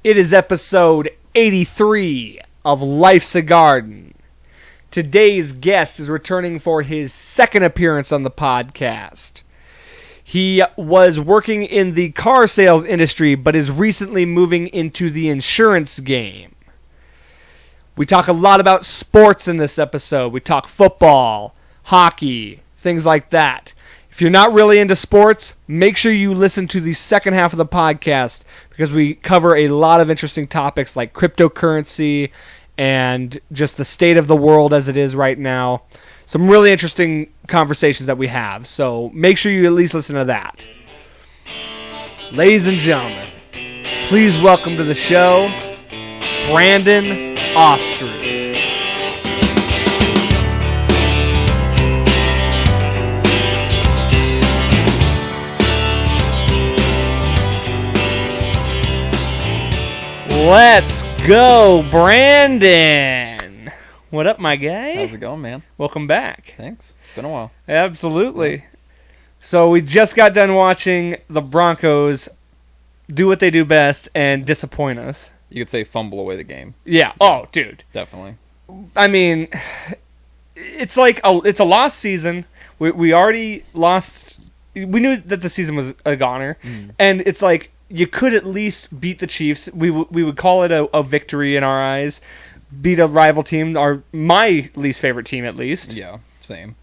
It is episode 83 of Life's a Garden. Today's guest is returning for his second appearance on the podcast. He was working in the car sales industry, but is recently moving into the insurance game. We talk a lot about sports in this episode. We talk football, hockey, things like that. If you're not really into sports, make sure you listen to the second half of the podcast because we cover a lot of interesting topics like cryptocurrency and just the state of the world as it is right now. Some really interesting conversations that we have, so make sure you at least listen to that. Ladies and gentlemen, please welcome to the show, Brandon Aasterud. Let's go, Brandon. What up, my guy? How's it going, man? Welcome back. Thanks. It's been a while. Absolutely. Yeah. So we just got done watching the Broncos do what they do best and disappoint us. You could say fumble away the game. Yeah. Oh, dude. Definitely. I mean, it's like it's a lost season. We already lost. We knew that the season was a goner, and it's like, you could at least beat the Chiefs. We would call it a victory in our eyes. Beat a rival team, my least favorite team at least. Yeah, same.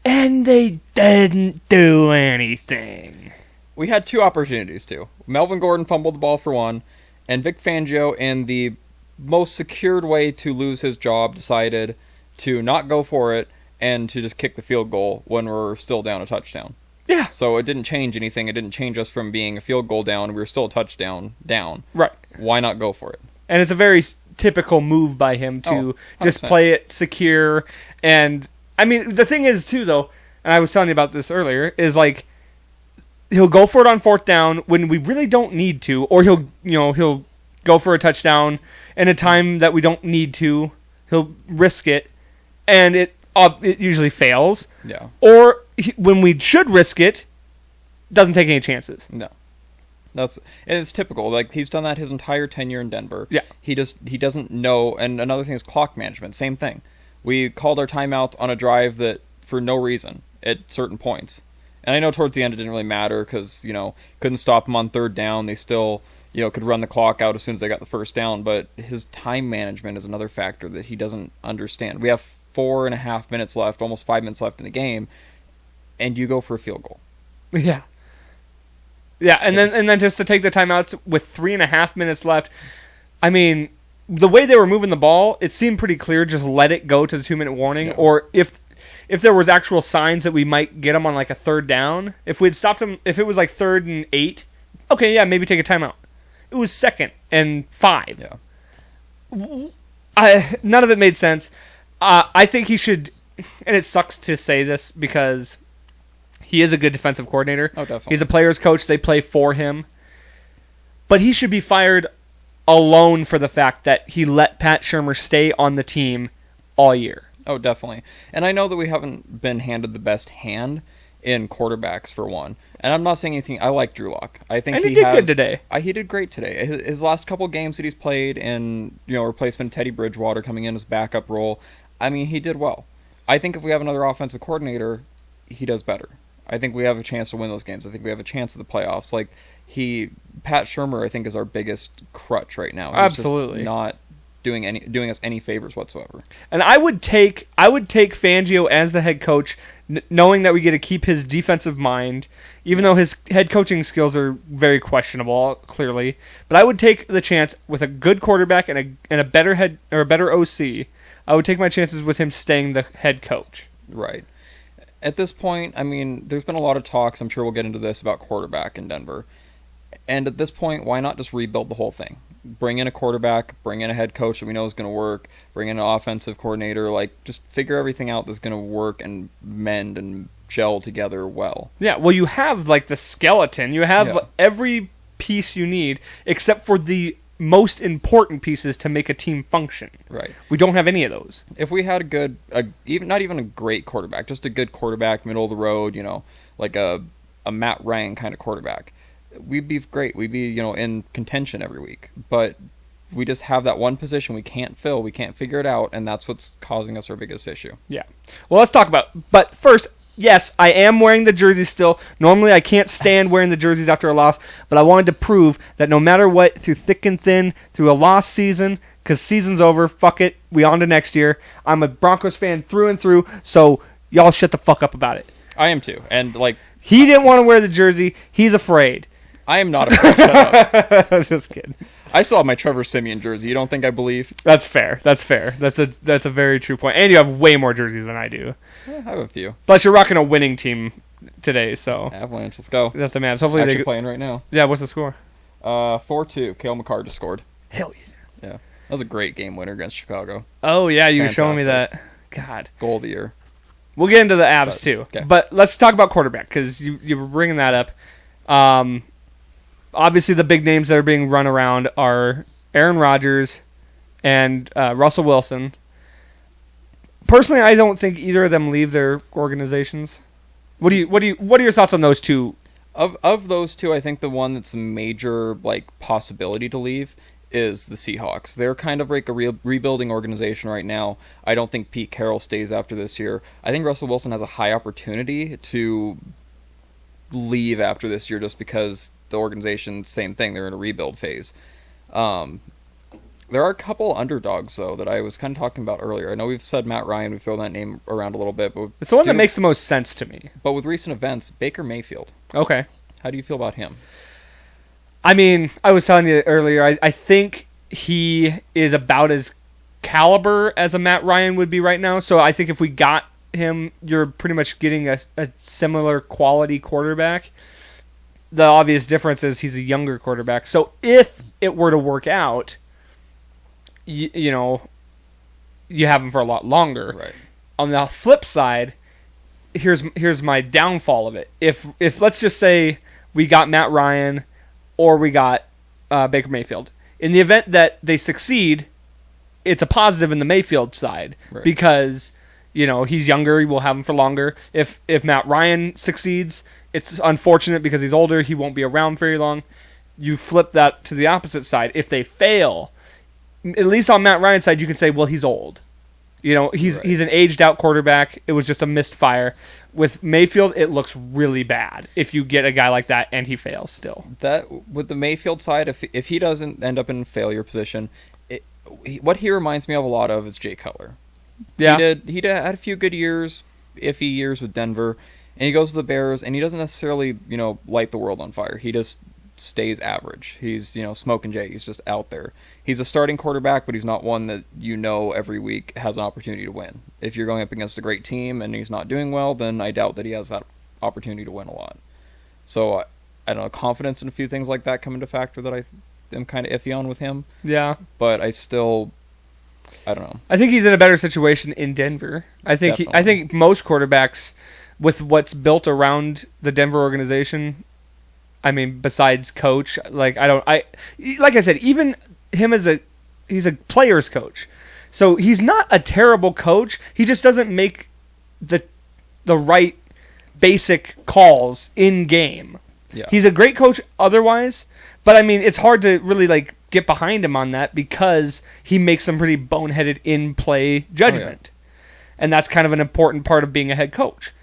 And they didn't do anything. We had two opportunities too. Melvin Gordon fumbled the ball for one, and Vic Fangio, in the most secured way to lose his job, decided to not go for it and to just kick the field goal when we're still down a touchdown. Yeah. So it didn't change anything. It didn't change us from being a field goal down. We were still a touchdown down. Right. Why not go for it? And it's a very typical move by him to just play it secure. And, I mean, the thing is, too, though, and I was telling you about this earlier, is like, he'll go for it on fourth down when we really don't need to, or he'll go for a touchdown in a time that we don't need to. He'll risk it, and it usually fails. Yeah. Or when we should risk it, doesn't take any chances. No. And it's typical. Like, he's done that his entire tenure in Denver. Yeah. He doesn't know. And another thing is clock management. Same thing. We called our timeouts on a drive that for no reason at certain points. And I know towards the end it didn't really matter because, couldn't stop them on third down. They still, could run the clock out as soon as they got the first down. But his time management is another factor that he doesn't understand. We have 4.5 minutes left, almost 5 minutes left in the game, and you go for a field goal. Yeah. Yeah, and then just to take the timeouts with 3.5 minutes left, I mean, the way they were moving the ball, it seemed pretty clear, just let it go to the 2-minute warning, yeah. Or if there was actual signs that we might get them on like a third down, if we'd stopped them, if it was like 3rd and 8, okay, yeah, maybe take a timeout. It was 2nd and 5. Yeah. None of it made sense. I think he should, and it sucks to say this because he is a good defensive coordinator. Oh, definitely. He's a player's coach. They play for him. But he should be fired alone for the fact that he let Pat Shurmur stay on the team all year. Oh, definitely. And I know that we haven't been handed the best hand in quarterbacks, for one. And I'm not saying anything. I like Drew Lock. I think he did good today. He did great today. His last couple games that he's played in, replacement Teddy Bridgewater coming in as backup role, I mean, he did well. I think if we have another offensive coordinator, he does better. I think we have a chance to win those games. I think we have a chance at the playoffs. Like, Pat Shurmur, I think, is our biggest crutch right now. He's Absolutely just not doing us any favors whatsoever. And I would take Fangio as the head coach, knowing that we get to keep his defensive mind, even though his head coaching skills are very questionable, clearly. But I would take the chance with a good quarterback and a better head or a better OC. I would take my chances with him staying the head coach. Right. At this point, I mean, there's been a lot of talks, I'm sure we'll get into this, about quarterback in Denver. And at this point, why not just rebuild the whole thing? Bring in a quarterback, bring in a head coach that we know is going to work, bring in an offensive coordinator, just figure everything out that's going to work and mend and gel together well. Yeah, well, you have, the skeleton. You have every piece you need, except for the most important pieces to make a team function. Right. We don't have any of those. If we had not even a great quarterback, just a good quarterback, middle of the road, like a Matt Ryan kind of quarterback, we'd be great. We'd be, in contention every week. But we just have that one position we can't fill. We can't figure it out, and that's what's causing us our biggest issue. Yeah. Well, let's talk about. But first, yes, I am wearing the jersey still. Normally, I can't stand wearing the jerseys after a loss, but I wanted to prove that no matter what, through thick and thin, through a lost season, because season's over, fuck it, we on to next year. I'm a Broncos fan through and through, so y'all shut the fuck up about it. I am too, and he didn't want to wear the jersey. He's afraid. I am not afraid. Shut up. Just kidding. I still have my Trevor Siemian jersey. You don't think I believe? That's fair. That's a very true point. And you have way more jerseys than I do. Yeah, I have a few. Plus, you're rocking a winning team today, so Avalanche. Let's go. that's the man. So hopefully Actually playing right now. Yeah, what's the score? 4-2. Cale McCarr just scored. Hell yeah. Yeah, that was a great game winner against Chicago. Oh yeah, you were showing me that. God. Goal of the year. We'll get into the abs too. Okay. But let's talk about quarterback because you were bringing that up. Obviously, the big names that are being run around are Aaron Rodgers and Russell Wilson. Personally, I don't think either of them leave their organizations. What are your thoughts on those two? Of those two, I think the one that's a major possibility to leave is the Seahawks. They're kind of like a rebuilding organization right now. I don't think Pete Carroll stays after this year. I think Russell Wilson has a high opportunity to leave after this year just because the organization, same thing, they're in a rebuild phase. There are a couple underdogs, though, that I was kind of talking about earlier. I know we've said Matt Ryan, we've thrown that name around a little bit. But it's the one that makes the most sense to me. But with recent events, Baker Mayfield. Okay. How do you feel about him? I mean, I was telling you earlier, I think he is about as caliber as a Matt Ryan would be right now. So I think if we got him, you're pretty much getting a similar quality quarterback. The obvious difference is he's a younger quarterback. So if it were to work out, you have him for a lot longer. Right. On the flip side, here's my downfall of it. If let's just say we got Matt Ryan or we got Baker Mayfield, in the event that they succeed, it's a positive in the Mayfield side because he's younger. We'll have him for longer. If Matt Ryan succeeds, it's unfortunate because he's older. He won't be around very long. You flip that to the opposite side. If they fail, at least on Matt Ryan's side, you can say, well, he's old. He's an aged out quarterback. It was just a missed fire. With Mayfield, it looks really bad if you get a guy like that and he fails still. That with the Mayfield side, if he doesn't end up in failure position, what he reminds me of a lot of is Jay Cutler. Yeah, he had a few good years, iffy years with Denver, and he goes to the Bears, and he doesn't necessarily light the world on fire. He just stays average. He's smoking Jay. He's just out there. He's a starting quarterback, but he's not one that every week has an opportunity to win. If you're going up against a great team and he's not doing well, then I doubt that he has that opportunity to win a lot. So I don't know, confidence in a few things like that come into factor that I am kind of iffy on with him. Yeah, but I don't know. I think he's in a better situation in Denver. I think most quarterbacks with what's built around the Denver organization. I mean, besides coach, like I said, even him he's a player's coach. So he's not a terrible coach. He just doesn't make the right basic calls in game. Yeah. He's a great coach otherwise, but I mean, it's hard to really get behind him on that because he makes some pretty boneheaded in-play judgment. And that's kind of an important part of being a head coach.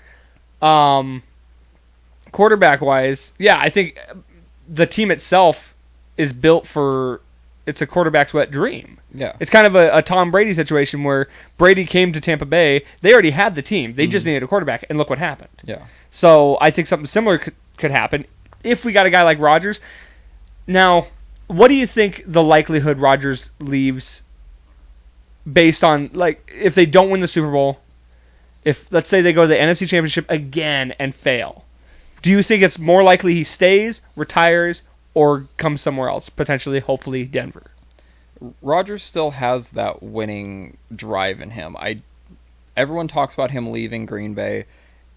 Quarterback-wise, yeah, I think the team itself is built for... It's a quarterback's wet dream. Yeah. It's kind of a Tom Brady situation where Brady came to Tampa Bay. They already had the team. They just needed a quarterback, and look what happened. Yeah. So I think something similar could happen if we got a guy like Rodgers. Now, what do you think the likelihood Rodgers leaves based on, if they don't win the Super Bowl, if, let's say, they go to the NFC Championship again and fail, do you think it's more likely he stays, retires, or comes somewhere else, potentially, hopefully, Denver? Rodgers still has that winning drive in him. Everyone talks about him leaving Green Bay,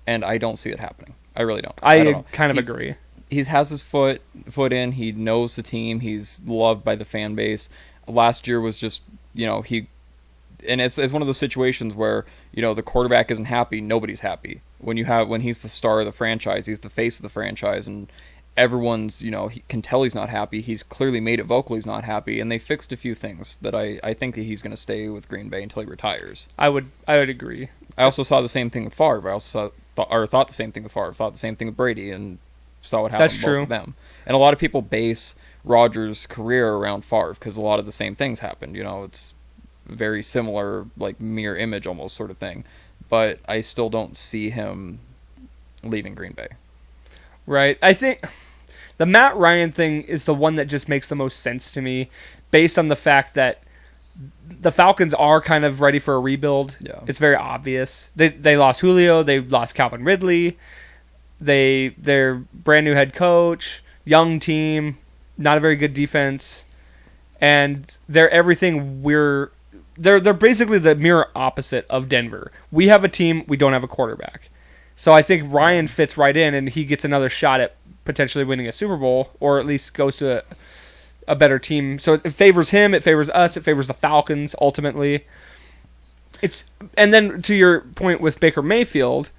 and I don't see it happening. I really don't. I don't know. Kind of agree. He has his foot in. He knows the team. He's loved by the fan base. Last year was just, it's one of those situations where, the quarterback isn't happy, nobody's happy. When he's the star of the franchise, he's the face of the franchise, and everyone's, he can tell he's not happy. He's clearly made it vocal he's not happy, and they fixed a few things that I think that he's going to stay with Green Bay until he retires. I would agree. I also saw the same thing with Favre. I also thought the same thing with Favre. Thought the same thing with Brady, and saw what happened That's to both true. of them. And a lot of people base Rodgers' career around Favre because a lot of the same things happened. It's very similar, like mirror image almost sort of thing. But I still don't see him leaving Green Bay. Right. I think the Matt Ryan thing is the one that just makes the most sense to me, based on the fact that the Falcons are kind of ready for a rebuild. Yeah. It's very obvious. They lost Julio. They lost Calvin Ridley. They're brand new head coach, young team, not a very good defense, and they're everything they're basically the mirror opposite of Denver. We have a team, we don't have a quarterback. So I think Ryan fits right in, and he gets another shot at potentially winning a Super Bowl, or at least goes to a better team. So it favors him, it favors us, it favors the Falcons ultimately. And then to your point with Baker Mayfield,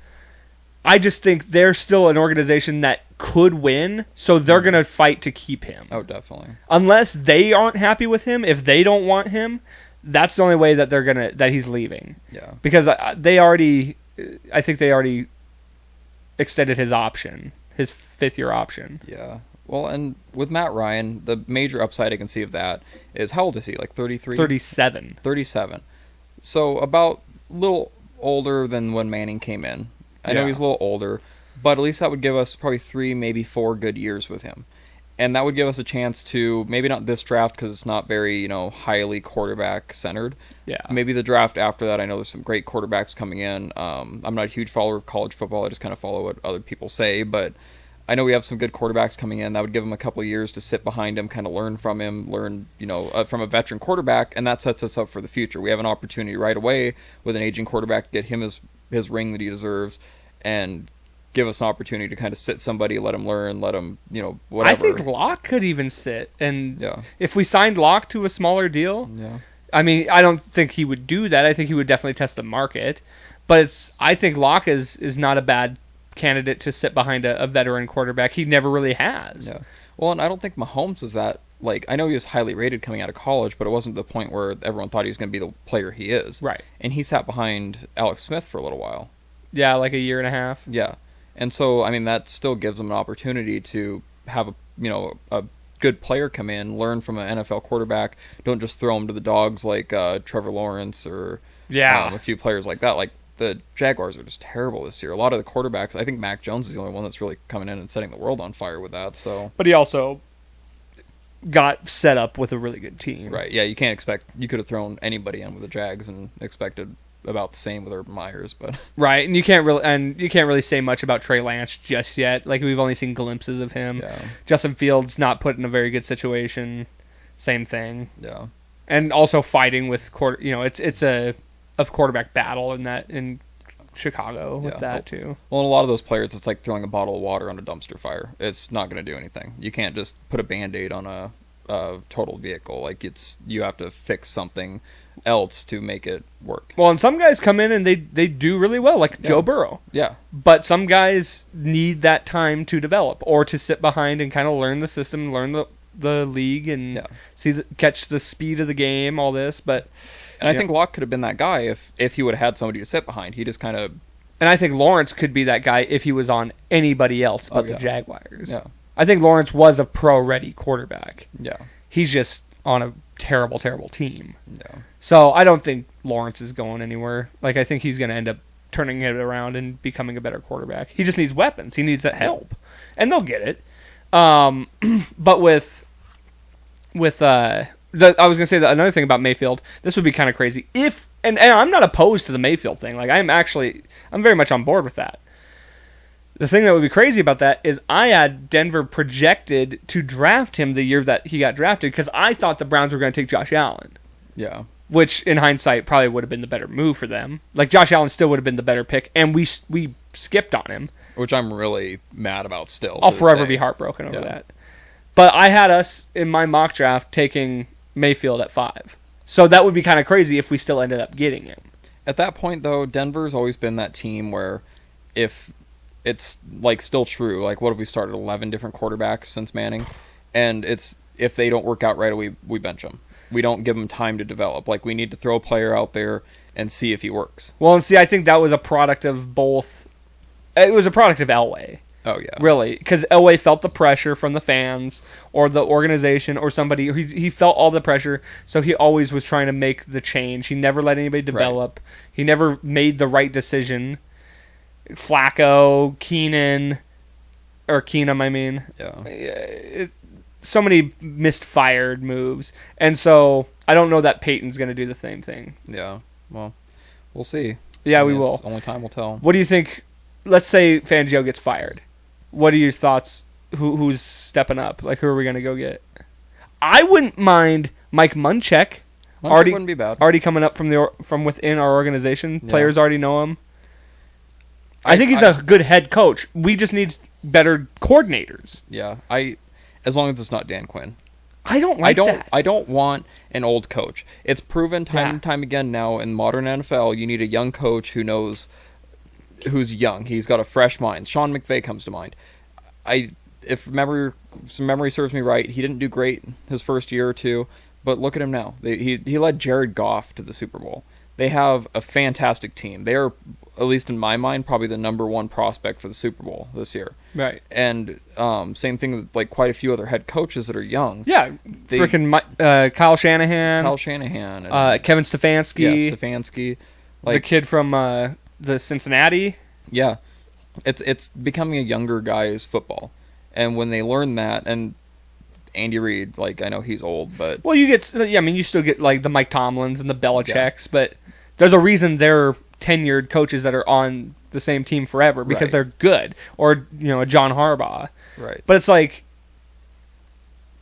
I just think they're still an organization that could win, so they're going to fight to keep him. Oh, definitely. Unless they aren't happy with him, if they don't want him, that's the only way that that he's leaving. Yeah. Because I think they already extended his option, his 5th-year option. Yeah. Well, and with Matt Ryan, the major upside I can see of that is, how old is he? Like 33? 37. 37. So about a little older than when Manning came in. I know he's a little older, but at least that would give us probably 3, maybe 4 good years with him. And that would give us a chance to, maybe not this draft because it's not very, highly quarterback centered. Yeah. Maybe the draft after that. I know there's some great quarterbacks coming in. I'm not a huge follower of college football. I just kind of follow what other people say. But I know we have some good quarterbacks coming in. That would give him a couple of years to sit behind him, kind of learn from him, from a veteran quarterback. And that sets us up for the future. We have an opportunity right away with an aging quarterback to get him his ring that he deserves and give us an opportunity to kind of sit somebody, let him learn, let him, whatever. I think Locke could even sit. And yeah. If we signed Locke to a smaller deal, yeah. I mean, I don't think he would do that. I think he would definitely test the market. But I think Locke is not a bad candidate to sit behind a veteran quarterback. He never really has. Yeah. Well, and I don't think Mahomes is that, I know he was highly rated coming out of college, but it wasn't the point where everyone thought he was going to be the player he is. Right. And he sat behind Alex Smith for a little while. Yeah, like a year and a half. Yeah. And so, I mean, that still gives him an opportunity to have a good player come in, learn from an NFL quarterback. Don't just throw him to the dogs like Trevor Lawrence or a few players like that. Like, the Jaguars are just terrible this year. A lot of the quarterbacks, I think Mac Jones is the only one that's really coming in and setting the world on fire with that. So, but he also got set up with a really good team. Right, yeah, you can't expect... You could have thrown anybody in with the Jags and expected about the same with Urban Myers, but... Right, and you can't really say much about Trey Lance just yet. Like, we've only seen glimpses of him. Yeah. Justin Fields not put in a very good situation. Same thing. Yeah. And also fighting with it's a quarterback battle in Chicago with that too. Well, in a lot of those players, it's like throwing a bottle of water on a dumpster fire. It's not going to do anything. You can't just put a Band-Aid on a total vehicle. Like, you have to fix something else to make it work. Well, and some guys come in and they do really well, like Joe Burrow. Yeah. But some guys need that time to develop or to sit behind and kind of learn the system, learn the league, and catch the speed of the game, all this. But and I think Locke could have been that guy if he would have had somebody to sit behind. He just kind of... And I think Lawrence could be that guy if he was on anybody else but the Jaguars. Yeah. I think Lawrence was a pro-ready quarterback. Yeah. He's just on a terrible, terrible team. Yeah. So I don't think Lawrence is going anywhere. Like, I think he's going to end up turning it around and becoming a better quarterback. He just needs weapons. He needs that help. And they'll get it. But with I was going to say that another thing about Mayfield, this would be kind of crazy. And I'm not opposed to the Mayfield thing. Like, I'm very much on board with that. The thing that would be crazy about that is I had Denver projected to draft him the year that he got drafted because I thought the Browns were going to take Josh Allen. Yeah. Which, in hindsight, probably would have been the better move for them. Like, Josh Allen still would have been the better pick, and we skipped on him. Which I'm really mad about still. I'll forever be heartbroken over that. But I had us, in my mock draft, taking Mayfield at 5. So that would be kind of crazy if we still ended up getting him. At that point, though, Denver's always been that team where if it's like still true. Like, what have we started? 11 different quarterbacks since Manning, and it's if they don't work out right away, we bench them. We don't give them time to develop. Like, we need to throw a player out there and see if he works. Well, and see, I think that was a product of both. It was a product of Elway. Oh, yeah. Really, because Elway felt the pressure from the fans or the organization or somebody. He felt all the pressure, so he always was trying to make the change. He never let anybody develop. Right. He never made the right decision. Flacco, Keenum, I mean. Yeah. So many misfired moves. And so I don't know that Peyton's going to do the same thing. Yeah. Well, we'll see. Yeah, we will. Only time will tell. What do you think? Let's say Fangio gets fired. What are your thoughts? Who's stepping up? Like, who are we going to go get? I wouldn't mind Mike Munchak. Wouldn't be bad. Already coming up from within our organization. Yeah. Players already know him. I think he's a good head coach. We just need better coordinators. Yeah. As long as it's not Dan Quinn. I don't like that. I don't want an old coach. It's proven time and time again now in modern NFL, you need a young coach who's young. He's got a fresh mind. Sean McVay comes to mind. If memory serves me right, he didn't do great his first year or two, but look at him now. He led Jared Goff to the Super Bowl. They have a fantastic team. They are, at least in my mind, probably the number one prospect for the Super Bowl this year. Right. And same thing with like quite a few other head coaches that are young. Yeah. Freaking Kyle Shanahan. And, Kevin Stefanski. Yeah, Stefanski. The kid from the Cincinnati. Yeah. It's becoming a younger guy's football. And when they learn that, and Andy Reid, like, I know he's old, but... Well, you still get, like, the Mike Tomlins and the Belichicks, but there's a reason they're tenured coaches that are on the same team forever, because they're good. Or, a John Harbaugh. Right. But it's like...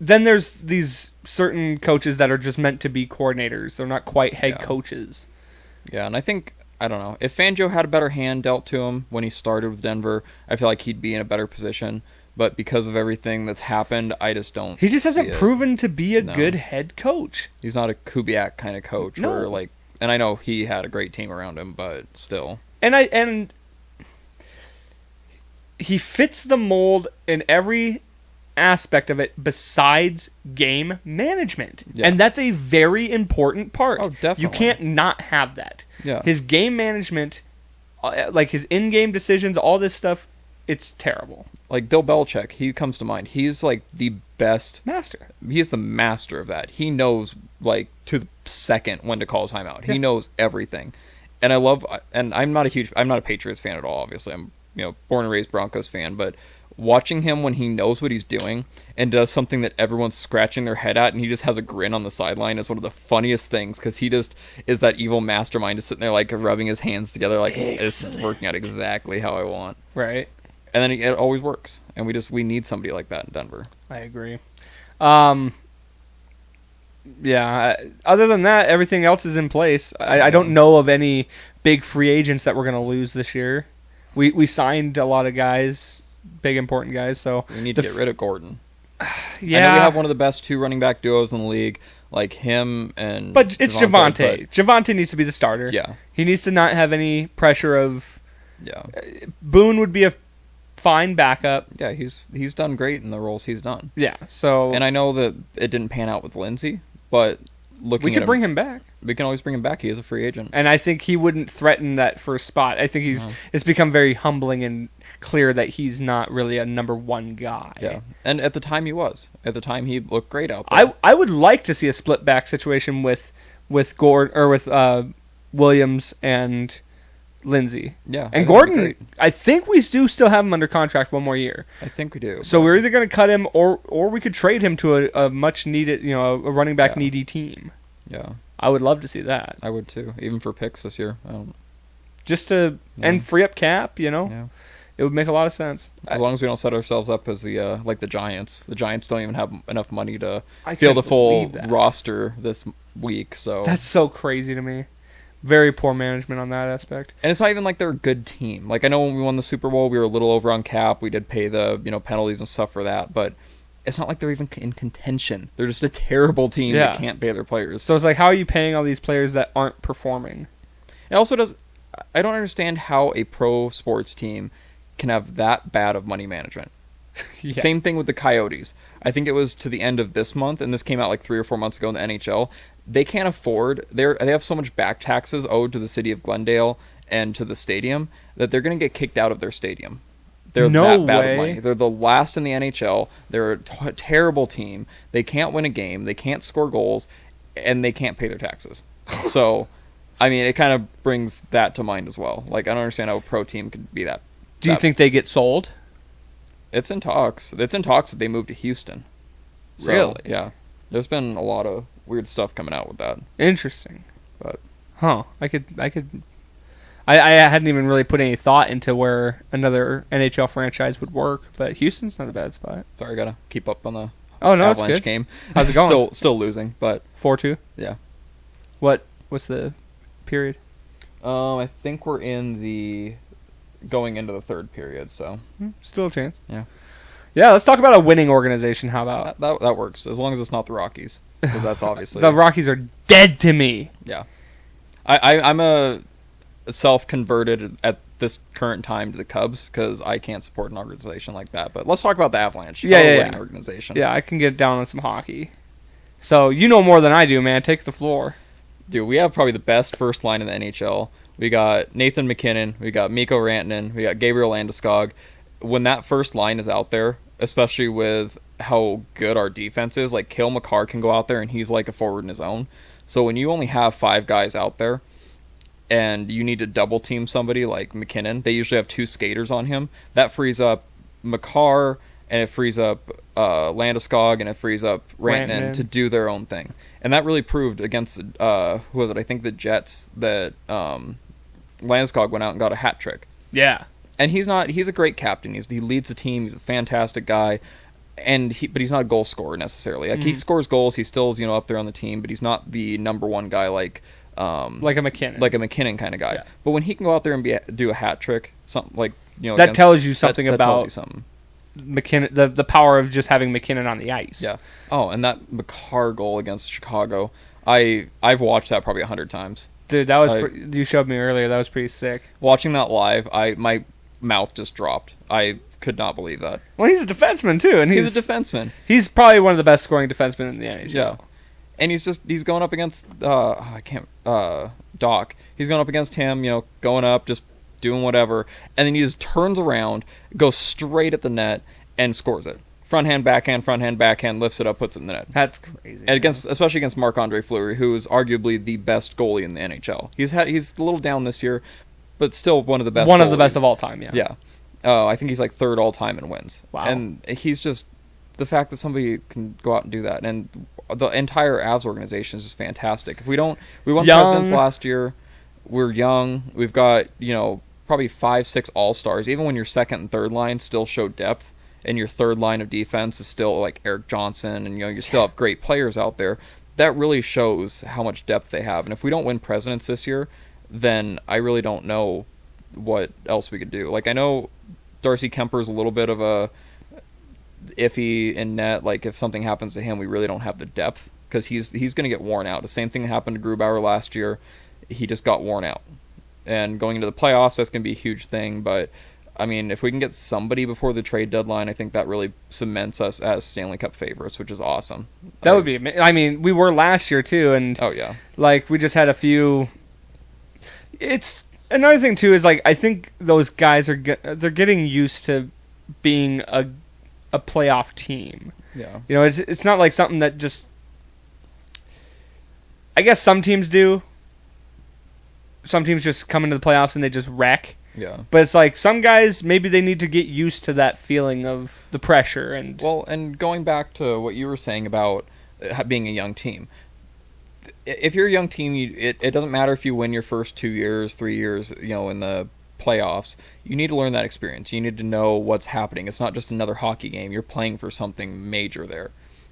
Then there's these certain coaches that are just meant to be coordinators. They're not quite head coaches. Yeah, and I think... I don't know. If Fangio had a better hand dealt to him when he started with Denver, I feel like he'd be in a better position. But because of everything that's happened, I just don't. He just hasn't proven to be a good head coach. He's not a Kubiak kind of coach. No. And I know he had a great team around him, but still. And he fits the mold in every aspect of it besides game management. Yeah. And that's a very important part. Oh, definitely. You can't not have that. Yeah. His game management, like his in-game decisions, all this stuff, it's terrible. Like Bill Belichick, he comes to mind. He's like the best master. He's the master of that. He knows like to the second when to call a timeout. He knows everything. And I'm not a Patriots fan at all, obviously. I'm, born and raised Broncos fan, but watching him when he knows what he's doing and does something that everyone's scratching their head at and he just has a grin on the sideline is one of the funniest things, because he just is that evil mastermind just sitting there like rubbing his hands together like, this is working out exactly how I want. Right. And then it always works. And we need somebody like that in Denver. I agree. Yeah. Other than that, everything else is in place. I don't know of any big free agents that we're going to lose this year. We signed a lot of guys, big important guys. So we need to get rid of Gordon. Yeah. I know we have one of the best two running back duos in the league, like him and. But it's Javonte. Javonte needs to be the starter. Yeah. He needs to not have any pressure of. Yeah. Boone would be a fine backup. Yeah, he's done great in the roles he's done. Yeah, so... And I know that it didn't pan out with Lindsey, but we could bring him back. We can always bring him back. He is a free agent. And I think he wouldn't threaten that first spot. I think it's become very humbling and clear that he's not really a number one guy. Yeah, and at the time he was. At the time he looked great out there. I would like to see a split back situation with Gordon or with Williams and Lindsey. Yeah. And Gordon, I think we do still have him under contract one more year. I think we do. So we're either going to cut him or we could trade him to a much needed, a running back needy team. Yeah. I would love to see that. I would too, even for picks this year. Just to and free up cap, Yeah. It would make a lot of sense. As long as we don't set ourselves up as the like the Giants. The Giants don't even have enough money to field a full roster this week. So that's so crazy to me. Very poor management on that aspect. And it's not even like they're a good team. Like, I know when we won the Super Bowl, we were a little over on cap. We did pay the, penalties and stuff for that. But it's not like they're even in contention. They're just a terrible team that can't pay their players. So it's like, how are you paying all these players that aren't performing? It also I don't understand how a pro sports team can have that bad of money management. Yeah. Same thing with the Coyotes. I think it was to the end of this month, and this came out like 3 or 4 months ago in the NHL. They can't afford. They have so much back taxes owed to the city of Glendale and to the stadium that they're going to get kicked out of their stadium. They're that bad of money. They're the last in the NHL. They're a terrible team. They can't win a game. They can't score goals, and they can't pay their taxes. So, I mean, it kind of brings that to mind as well. Like, I don't understand how a pro team could be that. Do you think they get sold? It's in talks. It's in talks that they move to Houston. So, really? Yeah. There's been a lot of weird stuff coming out with that. Interesting. But I hadn't even really put any thought into where another NHL franchise would work, but Houston's not a bad spot. Sorry, I gotta keep up on the Avalanche it's good. Game. How's it going? Still losing, but 4-2. Yeah. What's the period? I think we're in the going into the third period, so still a chance. Yeah. Yeah, let's talk about a winning organization. How about that works as long as it's not the Rockies, because that's obviously the Rockies are dead to me. Yeah. I'm a self-converted at this current time to the Cubs because I can't support an organization like that. But let's talk about the Avalanche. Yeah. Organization. Yeah, I can get down on some hockey. So you know more than I do, man. Take the floor. Dude, we have probably the best first line in the NHL. We got Nathan McKinnon, we got Mikko Rantanen, we got Gabriel Landeskog. When that first line is out there, especially with how good our defense is, like Cale Makar can go out there and he's like a forward in his own. So when you only have 5 guys out there, and you need to double team somebody like McKinnon, they usually have 2 skaters on him. That frees up Makar, and it frees up Landeskog, and it frees up Rantanen to do their own thing. And that really proved against, who was it? I think the Jets, that Landeskog went out and got a hat trick. Yeah. And he's a great captain. He leads the team. He's a fantastic guy. But he's not a goal scorer necessarily. Like, he scores goals. He still is, up there on the team, but he's not the number one guy like a McKinnon kind of guy. Yeah. But when he can go out there and do a hat trick, something like that tells you something that about tells you something. McKinnon, the power of just having McKinnon on the ice. Yeah. Oh, and that Makar goal against Chicago, I've watched that probably 100 times. Dude, that was you showed me earlier. That was pretty sick. Watching that live, my mouth just dropped. I could not believe that. Well, he's a defenseman too, and he's a defenseman. He's probably one of the best scoring defensemen in the NHL. Yeah. And he's going up against Doc. He's going up against him, going up, just doing whatever, and then he just turns around, goes straight at the net, and scores it. Front hand, backhand, lifts it up, puts it in the net. That's crazy. And especially against Marc-Andre Fleury, who is arguably the best goalie in the NHL. He's a little down this year, but still one of the best. One of the best of all time. Yeah. Yeah. I think he's like 3rd all time in wins. Wow. And he's just the fact that somebody can go out and do that, and the entire Avs organization is just fantastic. We won Presidents last year. We're young. We've got probably 5-6 all-stars. Even when your second and third line still show depth, and your third line of defense is still like Eric Johnson, and you still have great players out there. That really shows how much depth they have. And if we don't win Presidents this year, then I really don't know what else we could do. Like, I know Darcy Kemper's a little bit of a iffy in net. Like, if something happens to him, we really don't have the depth because he's going to get worn out. The same thing happened to Grubauer last year. He just got worn out. And going into the playoffs, that's going to be a huge thing. But, I mean, if we can get somebody before the trade deadline, I think that really cements us as Stanley Cup favorites, which is awesome. That would be amazing. I mean, we were last year, too. And oh, yeah. Like, we just had a few... It's... Another thing, too, is, like, I think those guys they're getting used to being a playoff team. Yeah. It's not like something that just... I guess some teams do. Some teams just come into the playoffs and they just wreck. Yeah. But it's like some guys, maybe they need to get used to that feeling of the pressure. And going back to what you were saying about being a young team. If you're a young team, it doesn't matter if you win your first 2 years, 3 years, in the playoffs. You need to learn that experience. You need to know what's happening. It's not just another hockey game. You're playing for something major there.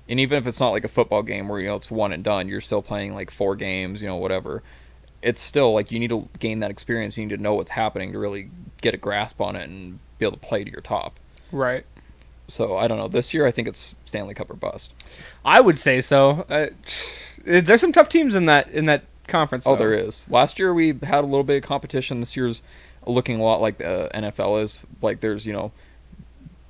And even if it's not like a football game where, it's one and done, you're still playing like 4 games, whatever. It's still like you need to gain that experience. You need to know what's happening to really get a grasp on it and be able to play to your top. Right. So, I don't know. This year, I think it's Stanley Cup or bust. I would say so. There's some tough teams in that conference. Oh, there is. Last year, we had a little bit of competition. This year's looking a lot like the NFL is. Like there's,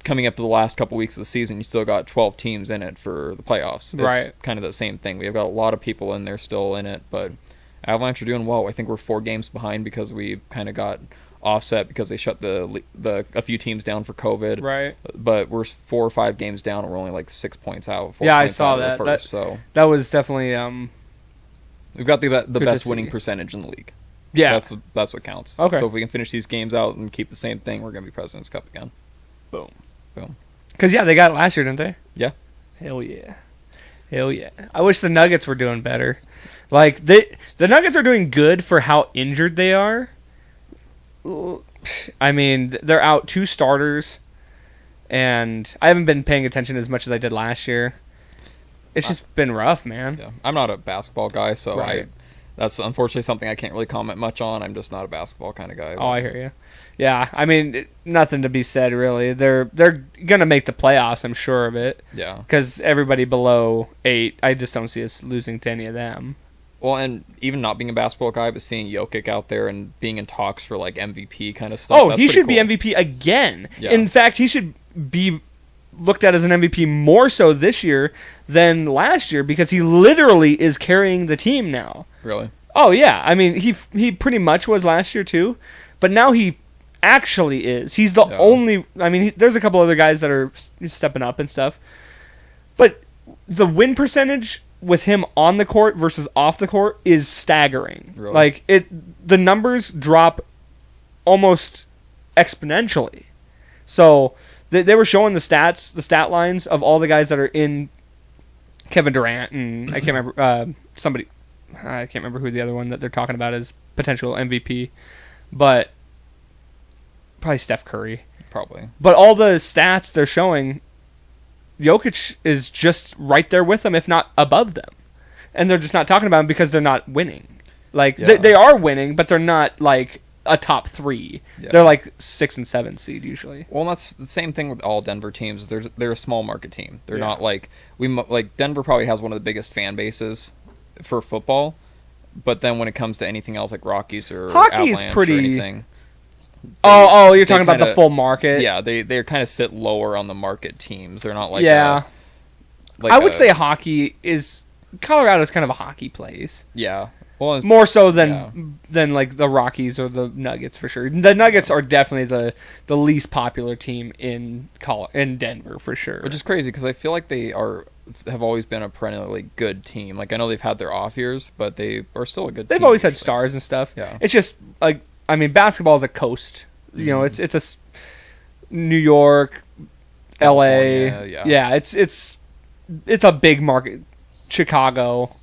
coming up to the last couple weeks of the season, you still got 12 teams in it for the playoffs. It's kind of the same thing. We've got a lot of people in there still in it, but Avalanche are doing well. I think we're 4 games behind because we kind of got offset because they shut a few teams down for COVID. Right. But we're 4 or 5 games down, and we're only like 6 points out. I saw that. That was definitely we've got the best winning percentage in the league. Yeah, that's what counts. Okay. So if we can finish these games out and keep the same thing, we're gonna be President's Cup again. Boom. Boom. Because they got it last year, didn't they? Yeah. Hell yeah. I wish the Nuggets were doing better. Like the Nuggets are doing good for how injured they are. I mean, they're out 2 starters, and I haven't been paying attention as much as I did last year. It's just been rough, man. Yeah, I'm not a basketball guy, so right. That's unfortunately something I can't really comment much on. I'm just not a basketball kind of guy. Oh, I hear you. Yeah, I mean, nothing to be said, really. They're going to make the playoffs, I'm sure of it. Yeah. Because everybody below 8, I just don't see us losing to any of them. Well, and even not being a basketball guy, but seeing Jokic out there and being in talks for, like, MVP kind of stuff. Oh, he should be MVP again. Yeah. In fact, he should be looked at as an MVP more so this year than last year because he literally is carrying the team now. Really? Oh, yeah. I mean, he pretty much was last year, too. But now he actually is. He's the only... I mean, there's a couple other guys that are stepping up and stuff. But the win percentage with him on the court versus off the court is staggering. Really? Like, the numbers drop almost exponentially. So, they were showing the stat lines of all the guys that are in Kevin Durant, and I can't remember... I can't remember who the other one that they're talking about as potential MVP, but probably Steph Curry. Probably. But all the stats they're showing, Jokic is just right there with them, if not above them. And they're just not talking about him because they're not winning. Like, they are winning, but they're not, like, a top 3. Yeah. They're, like, 6 and 7 seed, usually. Well, and that's the same thing with all Denver teams. They're a small market team. They're not, like... Denver probably has one of the biggest fan bases for football, but then when it comes to anything else like Rockies or Hockey's Avalanche pretty... or anything, you're talking about the full market. Yeah, they kind of sit lower on the market teams. They're not like I would say hockey is Colorado's kind of a hockey place. Yeah, well, more so than like the Rockies or the Nuggets for sure. The Nuggets are definitely the least popular team in Denver for sure. Which is crazy because I feel like they have always been a perennially good team. Like, I know they've had their off years, but they are still a good team. They've always had stars and stuff. Yeah. It's just, like, I mean, basketball is a coast. You know, it's a New York, California, LA. Yeah, it's a big market. Chicago,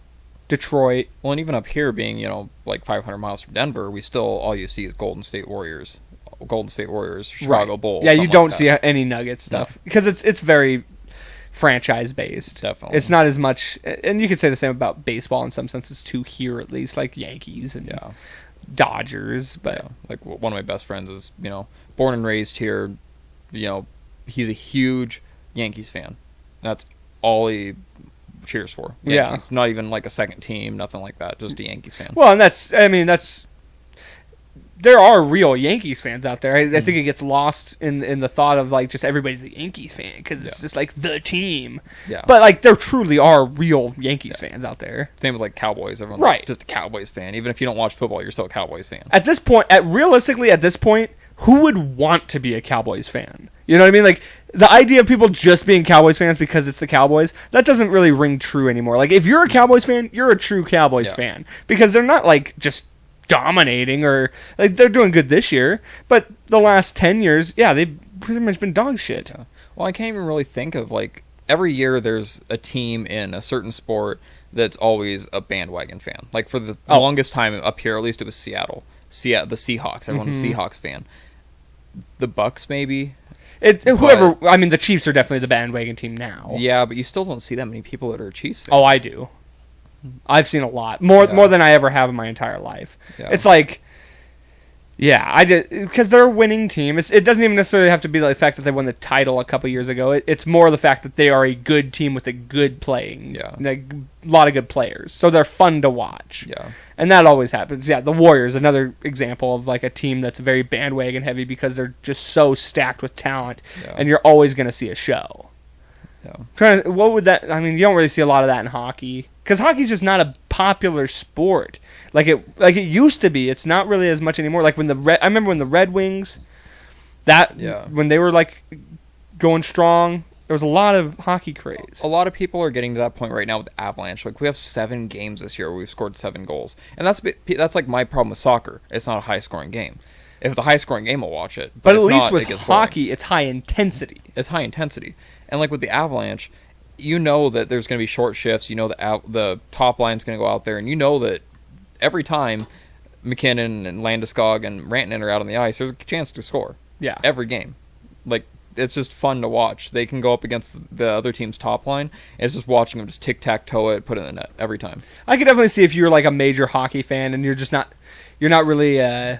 Detroit. Well, and even up here being, like 500 miles from Denver, all you see is Golden State Warriors, Chicago Bulls. Yeah, you don't see any Nuggets stuff because it's very franchise based. Definitely. It's not as much, and you could say the same about baseball in some senses too here, at least, like Yankees and Dodgers. But like one of my best friends is, born and raised here. He's a huge Yankees fan. That's all he cheers for. Yankees. Not even like a second team, nothing like that, just a Yankees fan. Well, and there are real Yankees fans out there. I think it gets lost in the thought of, like, just everybody's a Yankees fan because it's just, like, the team. Yeah. But, like, there truly are real Yankees fans out there. Same with, like, Cowboys. Everyone's like, just a Cowboys fan. Even if you don't watch football, you're still a Cowboys fan. At this point, realistically, who would want to be a Cowboys fan? You know what I mean? Like, the idea of people just being Cowboys fans because it's the Cowboys, that doesn't really ring true anymore. Like, if you're a Cowboys fan, you're a true Cowboys fan. Because they're not, like, just dominating or like they're doing good this year, but the last 10 years they've pretty much been dog shit. Well, I can't even really think of, like, every year there's a team in a certain sport that's always a bandwagon fan. Like, for the longest time up here, at least, it was Seattle, the Seahawks. Everyone was a Seahawks fan. The Bucks, maybe. The Chiefs are definitely the bandwagon team now. Yeah, but you still don't see that many people that are Chiefs fans. Oh, I do. I've seen a lot. More than I ever have in my entire life. Yeah. It's like, Yeah, I just because they're a winning team. It doesn't even necessarily have to be the fact that they won the title a couple years ago. It's more the fact that they are a good team with a good playing, like a lot of good players. So they're fun to watch. Yeah, and that always happens. Yeah, the Warriors, another example of like a team that's very bandwagon heavy because they're just so stacked with talent, and you're always going to see a show. Yeah, what would that? I mean, you don't really see a lot of that in hockey because hockey's just not a popular sport. Like it used to be. It's not really as much anymore. Like when I remember when the Red Wings, when they were like going strong, there was a lot of hockey craze. A lot of people are getting to that point right now with the Avalanche. Like we have 7 games this year where we've scored 7 goals, and that's like my problem with soccer. It's not a high scoring game. If it's a high scoring game, I'll watch it. But at least with hockey, it's high intensity. It's high intensity, and like with the Avalanche, you know that there's going to be short shifts. You know the top line's going to go out there, and you know that every time McKinnon and Landeskog and Rantanen are out on the ice, there's a chance to score. Yeah. Every game. Like, it's just fun to watch. They can go up against the other team's top line, and it's just watching them just tic-tac-toe it, put it in the net every time. I could definitely see if you're like a major hockey fan and you're not really a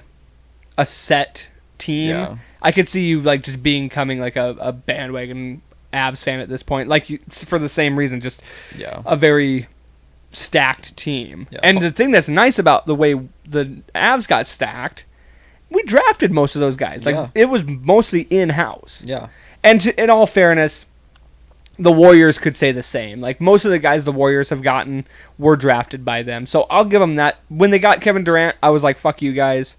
set team. Yeah. I could see you like just becoming like a bandwagon Avs fan at this point. Like for the same reason, just a very stacked team. Yeah. And the thing that's nice about the way the Avs got stacked, we drafted most of those guys. Like it was mostly in-house. Yeah. And in all fairness, the Warriors could say the same. Like most of the guys the Warriors have gotten were drafted by them. So I'll give them that. When they got Kevin Durant, I was like, fuck you guys.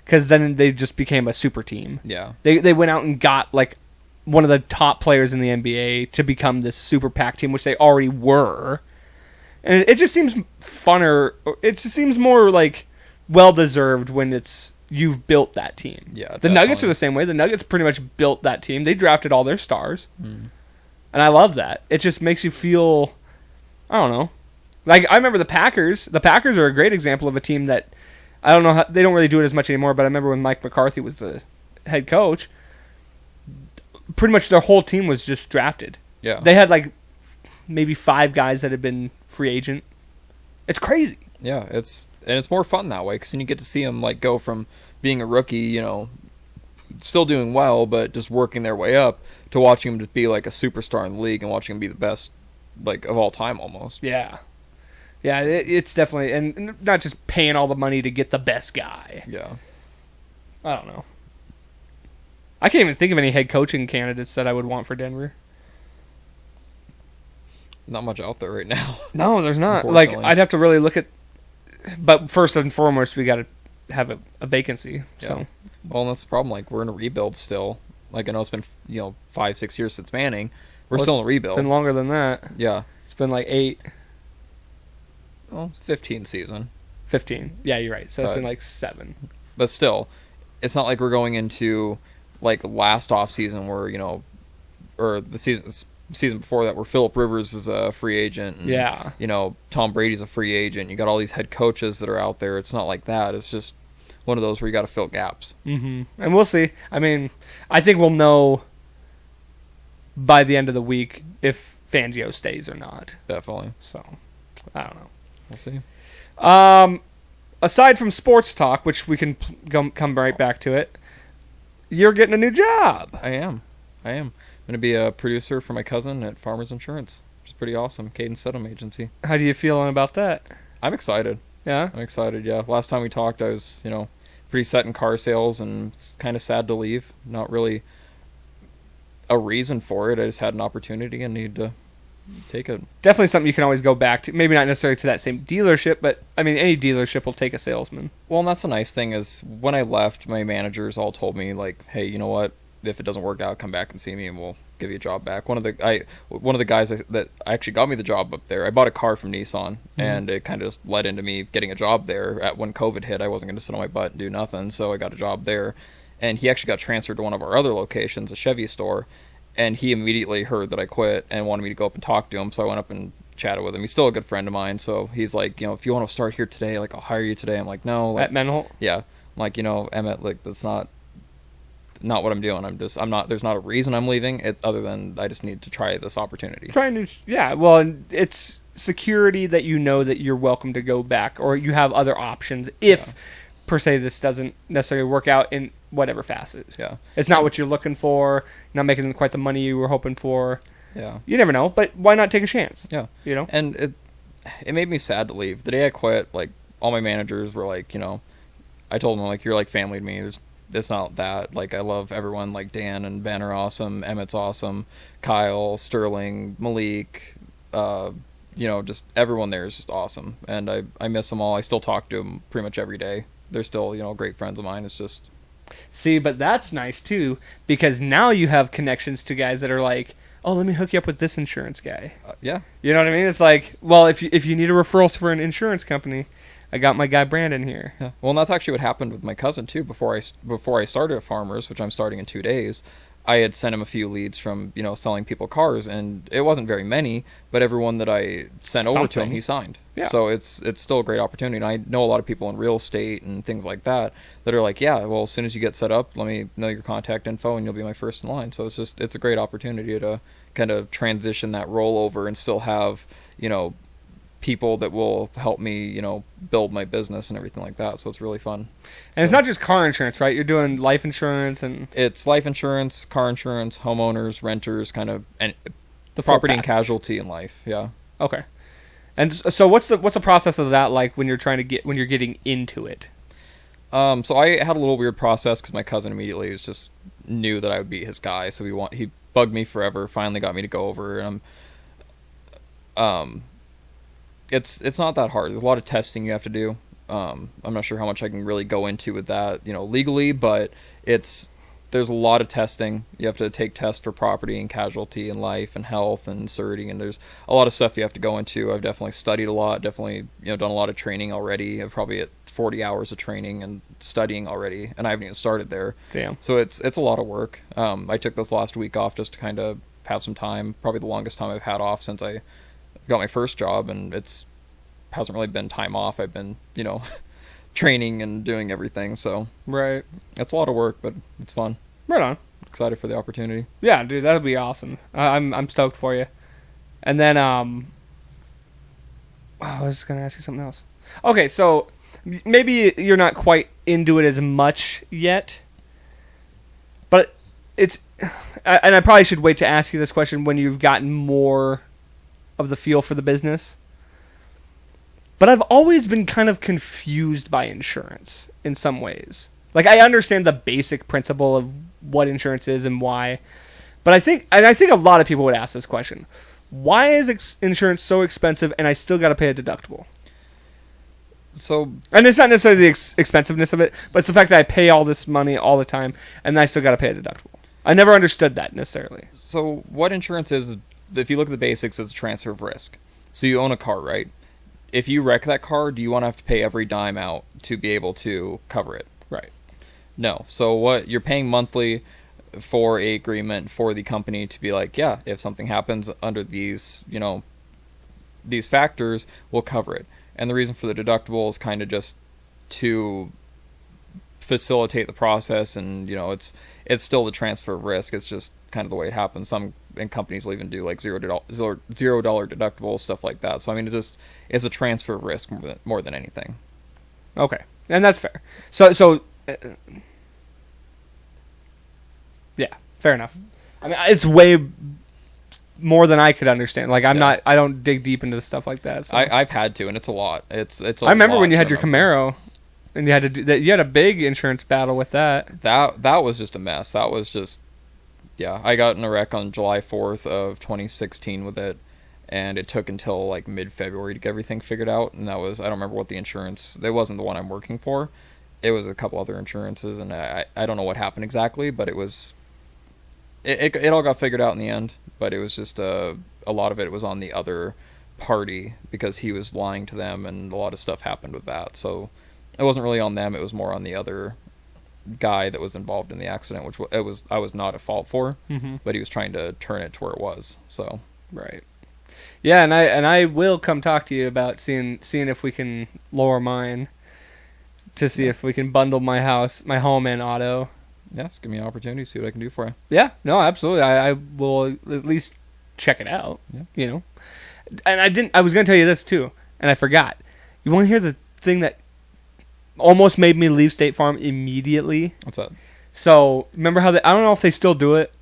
Because then they just became a super team. Yeah. They went out and got like one of the top players in the NBA to become this super pack team, which they already were. And it just seems funner. It just seems more like well-deserved when you've built that team. Yeah, the Nuggets are the same way. The Nuggets pretty much built that team. They drafted all their stars. And I love that. It just makes you feel, I don't know. Like, I remember the Packers. The Packers are a great example of a team that, I don't know, they don't really do it as much anymore, but I remember when Mike McCarthy was the head coach, pretty much their whole team was just drafted. Yeah. They had like maybe 5 guys that had been free agent. It's crazy. Yeah, it's more fun that way because then you get to see them like go from being a rookie, still doing well, but just working their way up to watching them just be like a superstar in the league and watching them be the best like of all time almost. Yeah. Yeah, it's definitely, and not just paying all the money to get the best guy. Yeah. I don't know. I can't even think of any head coaching candidates that I would want for Denver. Not much out there right now. No, there's not. Like, I'd have to really look at... But first and foremost, we got to have a vacancy. Yeah. So. Well, and that's the problem. Like, we're in a rebuild still. Like, I know it's been 5-6 years since Manning. We're still in a rebuild. It's been longer than that. Yeah. It's been like 8. Well, it's 15 season. 15. Yeah, you're right. So it's been like 7. But still, it's not like we're going into like last off season where or the season before that where Phillip Rivers is a free agent. And, Tom Brady's a free agent. You got all these head coaches that are out there. It's not like that. It's just one of those where you got to fill gaps. Mm-hmm. And we'll see. I mean, I think we'll know by the end of the week if Fangio stays or not. Definitely. So, I don't know. We'll see. Aside from sports talk, which we can come right back to it, you're getting a new job. I am. I'm going to be a producer for my cousin at Farmers Insurance, which is pretty awesome. Cadence Settlement Agency. How do you feeling about that? I'm excited. Yeah? I'm excited, yeah. Last time we talked, I was, pretty set in car sales and it's kind of sad to leave. Not really a reason for it. I just had an opportunity and needed to take it. Definitely something you can always go back to. Maybe not necessarily to that same dealership, but, I mean, any dealership will take a salesman. Well, and that's a nice thing is when I left, my managers all told me, like, hey, you know what? If it doesn't work out, come back and see me and we'll give you a job back. One of the guys that actually got me the job up there, I bought a car from Nissan, and it kind of just led into me getting a job there. When COVID hit, I wasn't going to sit on my butt and do nothing, so I got a job there. And he actually got transferred to one of our other locations, a Chevy store, and he immediately heard that I quit and wanted me to go up and talk to him, so I went up and chatted with him. He's still a good friend of mine, so he's like, if you want to start here today, like, I'll hire you today. I'm like, no. Like, at Menholt? Yeah. I'm like, Emmett, like, that's not what I'm doing. I'm not, there's not a reason I'm leaving. It's other than I just need to try this opportunity. Well, it's security that you know that you're welcome to go back or you have other options if per se this doesn't necessarily work out in whatever facet. Yeah. It's not what you're looking for. You're not making quite the money you were hoping for. Yeah. You never know, but why not take a chance? Yeah. You know? And it made me sad to leave. The day I quit, like, all my managers were like, you know, I told them, like, you're like family to me. It's not that. Like, I love everyone. Like, Dan and Ben are awesome. Emmett's awesome. Kyle, Sterling, Malik, you know, just everyone there is just awesome. And I miss them all. I still talk to them pretty much every day. They're still, you know, great friends of mine. It's just... See, but that's nice, too, because now you have connections to guys that are like, oh, let me hook you up with this insurance guy. Yeah. You know what I mean? It's like, well, if you need a referral for an insurance company, I got my guy Brandon here. Yeah. Well, and that's actually what happened with my cousin, too. Before I started at Farmers, which I'm starting in 2 days, I had sent him a few leads from, you know, selling people cars, and it wasn't very many, but everyone that I sent over to him, he signed. Yeah. So it's still a great opportunity. And I know a lot of people in real estate and things like that are like, yeah, well, as soon as you get set up, let me know your contact info and you'll be my first in line. So it's a great opportunity to kind of transition that role over and still have, you know, people that will help me, you know, build my business and everything like that. So it's really fun. And it's not just car insurance, right? You're doing life insurance and... It's life insurance, car insurance, homeowners, renters, kind of, and the full property and package. casualty in life. Yeah. Okay. And so what's the process of that like when you're getting into it? So I had a little weird process because my cousin immediately just knew that I would be his guy. So he bugged me forever. Finally got me to go over, and it's not that hard. There's a lot of testing you have to do. I'm not sure how much I can really go into with that, you know, legally, but there's a lot of testing. You have to take tests for property and casualty and life and health and surety, and there's a lot of stuff you have to go into. I've definitely studied a lot, definitely, you know, done a lot of training already. I've probably at 40 hours of training and studying already, and I haven't even started there. Damn. So it's a lot of work. I took this last week off just to kind of have some time, probably the longest time I've had off since I got my first job, and hasn't really been time off. I've been, you know, training and doing everything, so Right. it's a lot of work, but it's fun. Right on. Excited for the opportunity. Yeah, dude, that'd be awesome. I'm stoked for you. And then I was gonna ask you something else. Okay, so maybe you're not quite into it as much yet, but and I probably should wait to ask you this question when you've gotten more of the feel for the business. But I've always been kind of confused by insurance in some ways. Like, I understand the basic principle of what insurance is and why, but I think a lot of people would ask this question: why is insurance so expensive and I still got to pay a deductible? So, and it's not necessarily the expensiveness of it, but it's the fact that I pay all this money all the time and I still got to pay a deductible. I never understood that necessarily. So what insurance is, if you look at the basics, it's a transfer of risk. So you own a car, right? If you wreck that car, do you want to have to pay every dime out to be able to cover it? Right. No. So what you're paying monthly for a agreement for the company to be like, yeah, if something happens under these, you know, these factors, we'll cover it. And the reason for the deductible is kind of just to facilitate the process, and you know, it's still the transfer of risk. It's just kind of the way it happens. Some companies will even do like $0 deductible stuff like that. So I mean, it's a transfer of risk more than anything. Okay, and that's fair. So yeah, fair enough. I mean, it's way more than I could understand. Like, I don't dig deep into stuff like that. So. I've had to, and it's a lot. It's. I remember when you had your Camaro, and you had to do that. You had a big insurance battle with that. That was just a mess. That was just, yeah. I got in a wreck on July 4th of 2016 with it, and it took until like mid-February to get everything figured out. And that was, I don't remember what the insurance. It wasn't the one I'm working for. It was a couple other insurances, and I don't know what happened exactly, but it was. It all got figured out in the end, but it was just a lot of it was on the other party because he was lying to them, and a lot of stuff happened with that. So it wasn't really on them; it was more on the other guy that was involved in the accident, which I was not at fault for, but he was trying to turn it to where it was. So right, yeah, and I will come talk to you about seeing if we can lower mine to see if we can bundle my home and auto. Yes, give me an opportunity, see what I can do for you. Yeah, no, absolutely. I will at least check it out. Yeah. You know, and I was going to tell you this too, and I forgot. You want to hear the thing that almost made me leave State Farm immediately. What's that? So remember how I don't know if they still do it.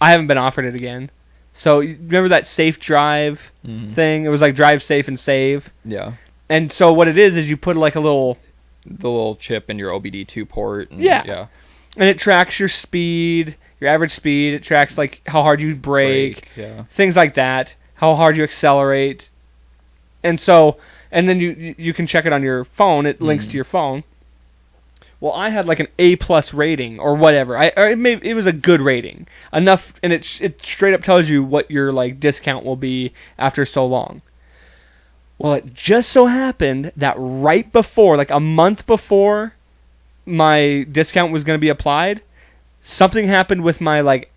I haven't been offered it again. So remember that safe drive thing? It was like drive safe and save. Yeah. And so what it is you put like the little chip in your OBD2 port. And, yeah. And it tracks your speed, your average speed. It tracks like how hard you brake, things like that, how hard you accelerate. And then you can check it on your phone. It links to your phone. Well, I had like an A+ rating or whatever. It was a good rating enough, and it straight up tells you what your like discount will be after so long. Well, it just so happened that right before, like a month before my discount was going to be applied, something happened with my like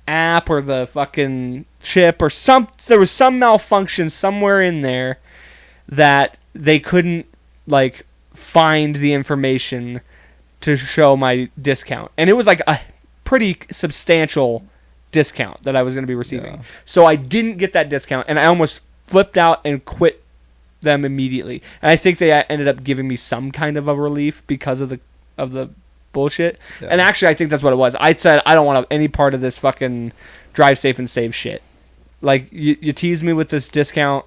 app or the fucking chip or there was some malfunction somewhere in there that they couldn't like find the information to show my discount. And it was like a pretty substantial discount that I was going to be receiving. Yeah. So I didn't get that discount, and I almost flipped out and quit them immediately. And I think they ended up giving me some kind of a relief because of the bullshit. Yeah. And actually, I think that's what it was. I said, I don't want any part of this fucking drive safe and save shit. Like, you teased me with this discount,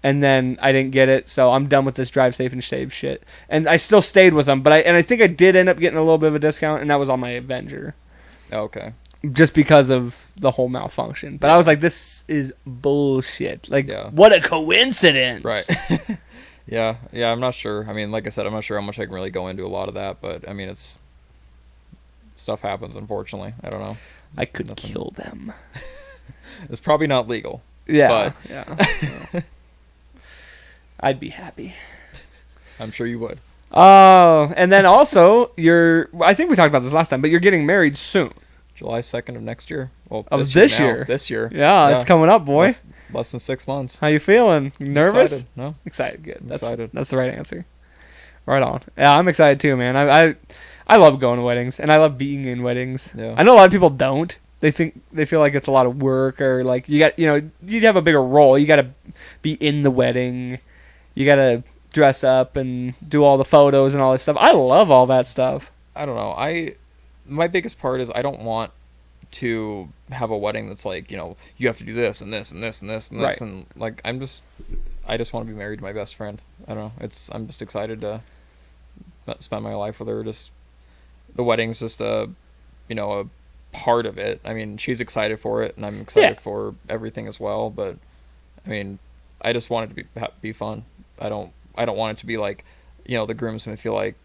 and then I didn't get it, so I'm done with this drive safe and save shit. And I still stayed with them, but I think I did end up getting a little bit of a discount, and that was on my Avenger. Okay. Just because of the whole malfunction. But I was like, this is bullshit. Like, what a coincidence. Right. Yeah, I'm not sure. I mean, like I said, I'm not sure how much I can really go into a lot of that, but I mean, stuff happens, unfortunately. I don't know. I could kill them. It's probably not legal. Yeah. But yeah. I'd be happy. I'm sure you would. Oh, and then also, I think we talked about this last time, but you're getting married soon. July 2nd of next year. Well, this year. This year. Yeah, it's coming up, boy. Less than 6 months. How you feeling? Nervous? Excited. No. Excited. Good. Excited. That's the right answer. Right on. Yeah, I'm excited too, man. I love going to weddings, and I love being in weddings. Yeah. I know a lot of people don't. They feel like it's a lot of work, or like you have a bigger role. You got to be in the wedding. You got to dress up and do all the photos and all this stuff. I love all that stuff. I don't know. My biggest part is I don't want to have a wedding that's like, you have to do this and this and this and this and this. Right. And like, I just want to be married to my best friend. I don't know. I'm just excited to spend my life with her. The wedding's just a part of it. I mean, she's excited for it, and I'm excited for everything as well. But I mean, I just want it to be fun. I don't want it to be like, the groomsmen feel like,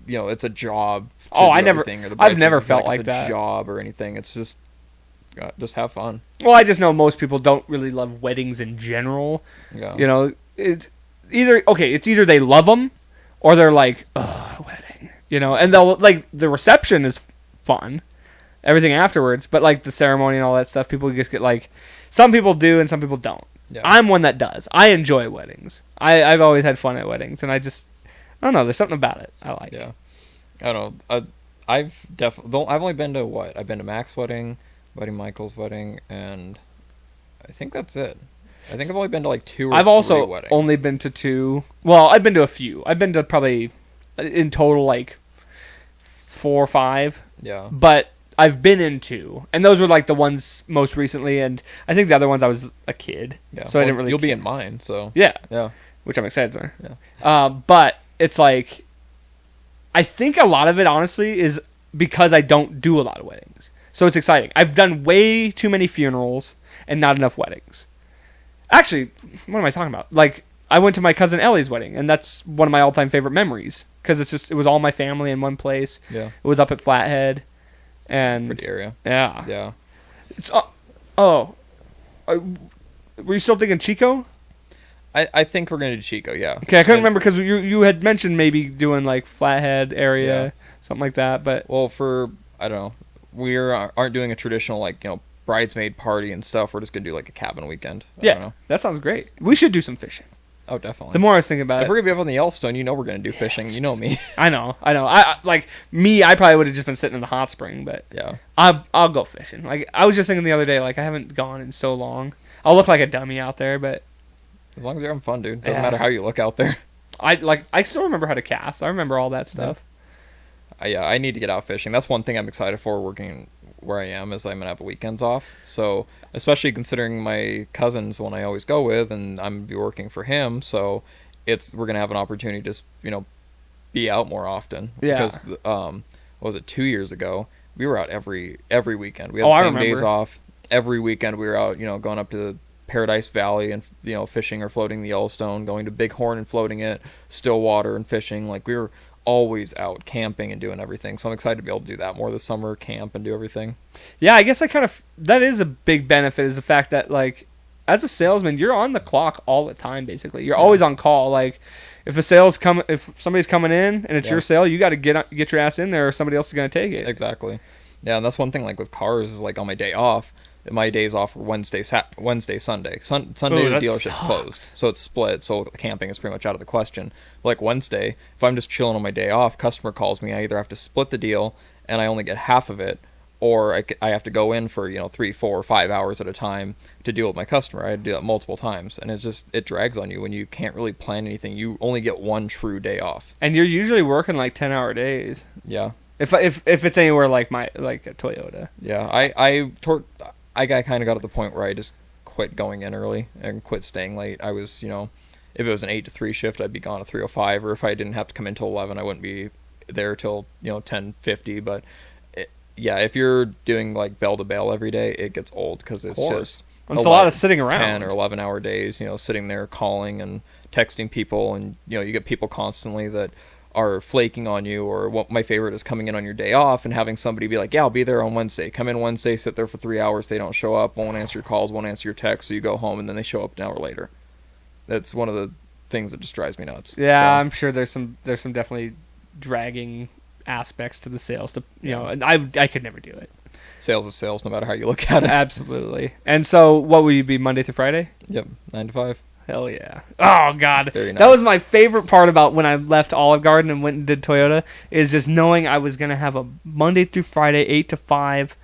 it's a job. I've never felt like that. It's a job or anything. It's just have fun. Well, I just know most people don't really love weddings in general. Yeah. It's either they love them or they're like, ugh, wedding. And they'll like the reception is fun, everything afterwards, but like the ceremony and all that stuff, people just get like, some people do and some people don't. Yeah. I'm one that does. I enjoy weddings. I've always had fun at weddings, and I don't know. There's something about it I like. Yeah, I don't know. I've only been to what? I've been to Mac's wedding, Buddy Michael's wedding, and I think that's it. I think I've only been to like 2 or 3 weddings. I've also only been to 2. Well, I've been to a few. I've been to probably in total like 4 or 5. Yeah. But I've been in 2, and those were like the ones most recently, and I think the other ones I was a kid. Yeah. So I didn't really. You'll be in mine, so. Yeah. Yeah. Which I'm excited for. Yeah. But it's like, I think a lot of it, honestly, is because I don't do a lot of weddings. So it's exciting. I've done way too many funerals and not enough weddings. Actually, what am I talking about? Like, I went to my cousin Ellie's wedding, and that's one of my all-time favorite memories, because it was all my family in one place. Yeah. It was up at Flathead. And pretty area. Yeah. Yeah. It's were you still thinking Chico? I think we're gonna do Chico. Yeah. Okay, I couldn't remember because you had mentioned maybe doing like Flathead area, something like that. But I don't know, we aren't doing a traditional like bridesmaid party and stuff. We're just gonna do like a cabin weekend. I don't know. That sounds great. We should do some fishing. Oh, definitely. The more I was thinking about if we're gonna be up on the Yellowstone, we're gonna do fishing. You know me. I know. I probably would have just been sitting in the hot spring, but yeah, I'll go fishing. Like, I was just thinking the other day, like, I haven't gone in so long. I'll look like a dummy out there, but as long as you're having fun, dude. Doesn't matter how you look out there. I still remember how to cast. I remember all that stuff. I need to get out fishing. That's one thing I'm excited for working where I am, is I'm gonna have weekends off. So especially considering my cousin's the one I always go with, and I'm gonna be working for him, so we're gonna have an opportunity to be out more often. Yeah. Because what was it, 2 years ago? We were out every weekend. We had the same days off. Every weekend we were out, going up to Paradise Valley and fishing or floating the Yellowstone, going to Bighorn and floating it, Stillwater and fishing. Like, we were always out camping and doing everything. So I'm excited to be able to do that more this summer, camp and do everything. Yeah, I guess that is a big benefit, is the fact that, like, as a salesman, you're on the clock all the time, basically. You're always on call. Like, if somebody's coming in and it's your sale, you got to get your ass in there, or somebody else is going to take it. Exactly. Yeah, and that's one thing, like, with cars, is, like, on my day off, my days off are Wednesday, Sunday. Sunday, the dealership's closed, so it's split, so camping is pretty much out of the question. Like, Wednesday, if I'm just chilling on my day off, customer calls me, I either have to split the deal, and I only get half of it, or I have to go in for 3, 4, 5 hours at a time to deal with my customer. I had to do that multiple times, and it drags on you when you can't really plan anything. You only get one true day off, and you're usually working like 10-hour days. Yeah, if it's anywhere like a Toyota. Yeah, I kind of got to the point where I just quit going in early and quit staying late. I was, if it was an 8 to 3 shift, I'd be gone at 3:05, or if I didn't have to come in till 11, I wouldn't be there till 10:50. But if you're doing like bell to bell every day, it gets old, because it's just it's a lot of sitting around, 10 or 11 hour days, sitting there calling and texting people, and you get people constantly that are flaking on you. Or what my favorite is coming in on your day off and having somebody be like, yeah, I'll be there on Wednesday. Come in Wednesday, sit there for 3 hours. They don't show up, won't answer your calls, won't answer your texts. So you go home, and then they show up an hour later. That's one of the things that just drives me nuts. Yeah, so I'm sure there's some definitely dragging aspects to the sales. And I could never do it. Sales is sales, no matter how you look at it. Absolutely. And so, what will you be, Monday through Friday? Yep, 9 to 5. Hell yeah. Oh, God. Very nice. That was my favorite part about when I left Olive Garden and went and did Toyota, is just knowing I was going to have a Monday through Friday, 8 to 5,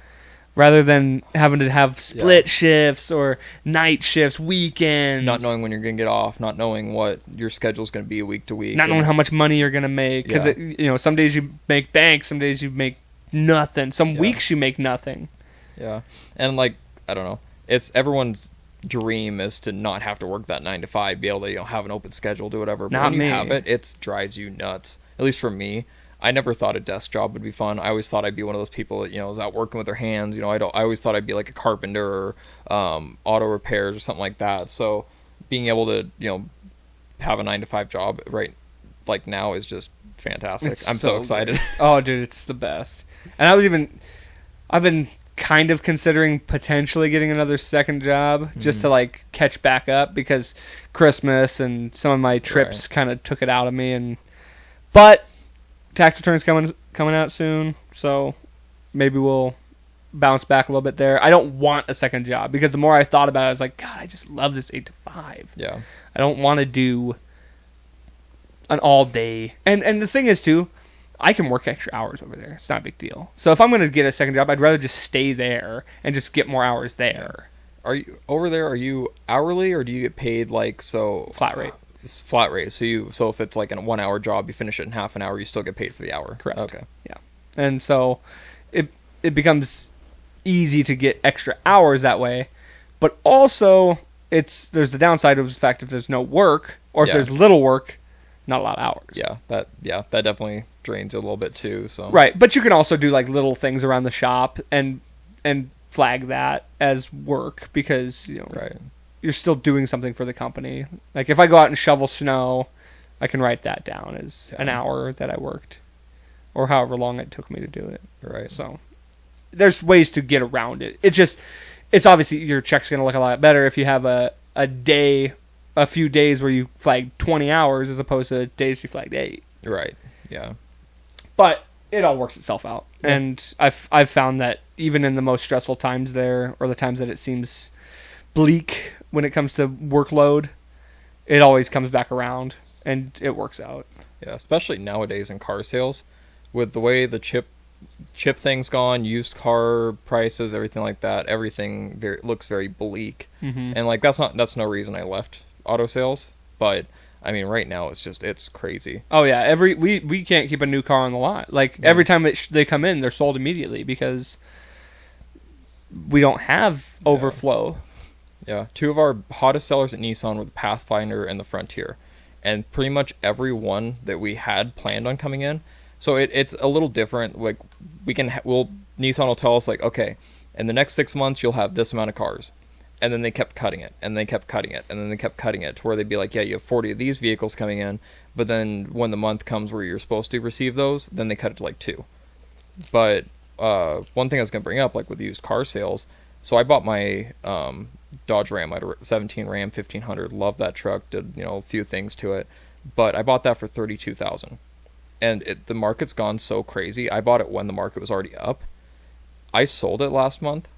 rather than having to have split shifts or night shifts, weekends. Not knowing when you're going to get off, not knowing what your schedule's going to be week to week. Not knowing how much money you're going to make. Because, some days you make bank, some days you make nothing. Some weeks you make nothing. Yeah. And, like, I don't know. It's everyone's dream is to not have to work that 9 to 5, be able to have an open schedule, do whatever. But when you have it drives you nuts. At least for me, I never thought a desk job would be fun. I always thought I'd be one of those people that was out working with their hands. I always thought I'd be like a carpenter or auto repairs or something like that. So being able to have a 9 to 5 job right like now is just fantastic. I'm so excited. Oh, dude, it's the best. And I've been kind of considering potentially getting another second job just to like catch back up, because Christmas and some of my trips kind of took it out of me. But tax returns coming out soon, so maybe we'll bounce back a little bit there. I don't want a second job, because the more I thought about it, I was like, God, I just love this 8 to 5. Yeah, I don't want to do an all day. And the thing is too, I can work extra hours over there. It's not a big deal. So if I'm going to get a second job, I'd rather just stay there and just get more hours there. Are you over there? Are you hourly, or do you get paid flat rate? It's flat rate. So if it's like a 1 hour job, you finish it in half an hour, you still get paid for the hour. Correct. Okay. Yeah. And so it becomes easy to get extra hours that way, but also there's the downside of the fact if there's no work, or if there's little work, not a lot of hours. That definitely drains a little bit too. So right, but you can also do like little things around the shop and flag that as work, because you're still doing something for the company. Like if I go out and shovel snow, I can write that down as an hour that I worked, or however long it took me to do it. Right. So there's ways to get around it. It's obviously your check's going to look a lot better if you have a few days where you flag 20 hours as opposed to days you flagged 8. Right. Yeah. But it all works itself out. Yeah. And I've found that even in the most stressful times there, or the times that it seems bleak when it comes to workload, it always comes back around and it works out. Yeah, especially nowadays in car sales, with the way the chip thing's gone, used car prices, everything like that, looks very bleak. Mm-hmm. And like that's no reason I left auto sales, but I mean, right now it's crazy. Oh yeah, we can't keep a new car on the lot. Like every time they come in, they're sold immediately because we don't have overflow. Yeah, 2 of our hottest sellers at Nissan were the Pathfinder and the Frontier, and pretty much every one that we had planned on coming in. So it's a little different. Like Nissan will tell us like, okay, in the next 6 months you'll have this amount of cars. And then they kept cutting it, and they kept cutting it, and then they kept cutting it to where they'd be like, yeah, you have 40 of these vehicles coming in, but then when the month comes where you're supposed to receive those, then they cut it to like 2. But one thing I was going to bring up, like with used car sales, so I bought my Dodge Ram, I had a 17 Ram 1500, loved that truck, did a few things to it, but I bought that for $32,000, and the market's gone so crazy. I bought it when the market was already up. I sold it last month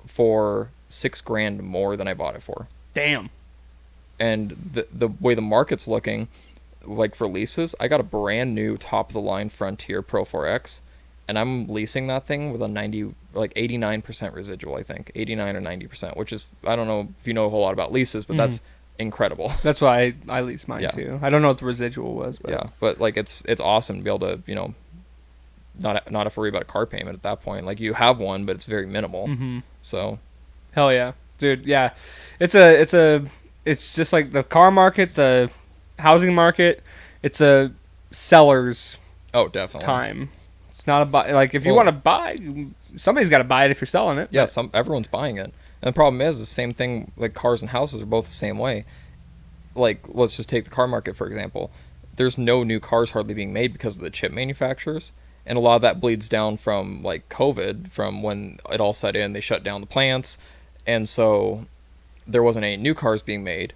for $6,000 more than I bought it for. Damn. And the way the market's looking, like for leases, I got a brand new top of the line Frontier Pro 4X, and I'm leasing that thing with a 89% residual, I think, 89 or 90%, which is, I don't know if you know a whole lot about leases, but that's incredible. That's why I leased mine too. I don't know what the residual was, but yeah, but like it's awesome to be able to not have to worry about a car payment at that point. Like you have one, but it's very minimal. So. Hell yeah, dude. Yeah, it's just like the car market, the housing market. It's a seller's time. It's not a buy. Like if you want to buy, somebody's got to buy it if you're selling it. Yeah, everyone's buying it. And the problem is the same thing. Like cars and houses are both the same way. Like let's just take the car market for example. There's no new cars hardly being made because of the chip manufacturers. And a lot of that bleeds down from like COVID, from when it all set in. They shut down the plants. And so there wasn't any new cars being made.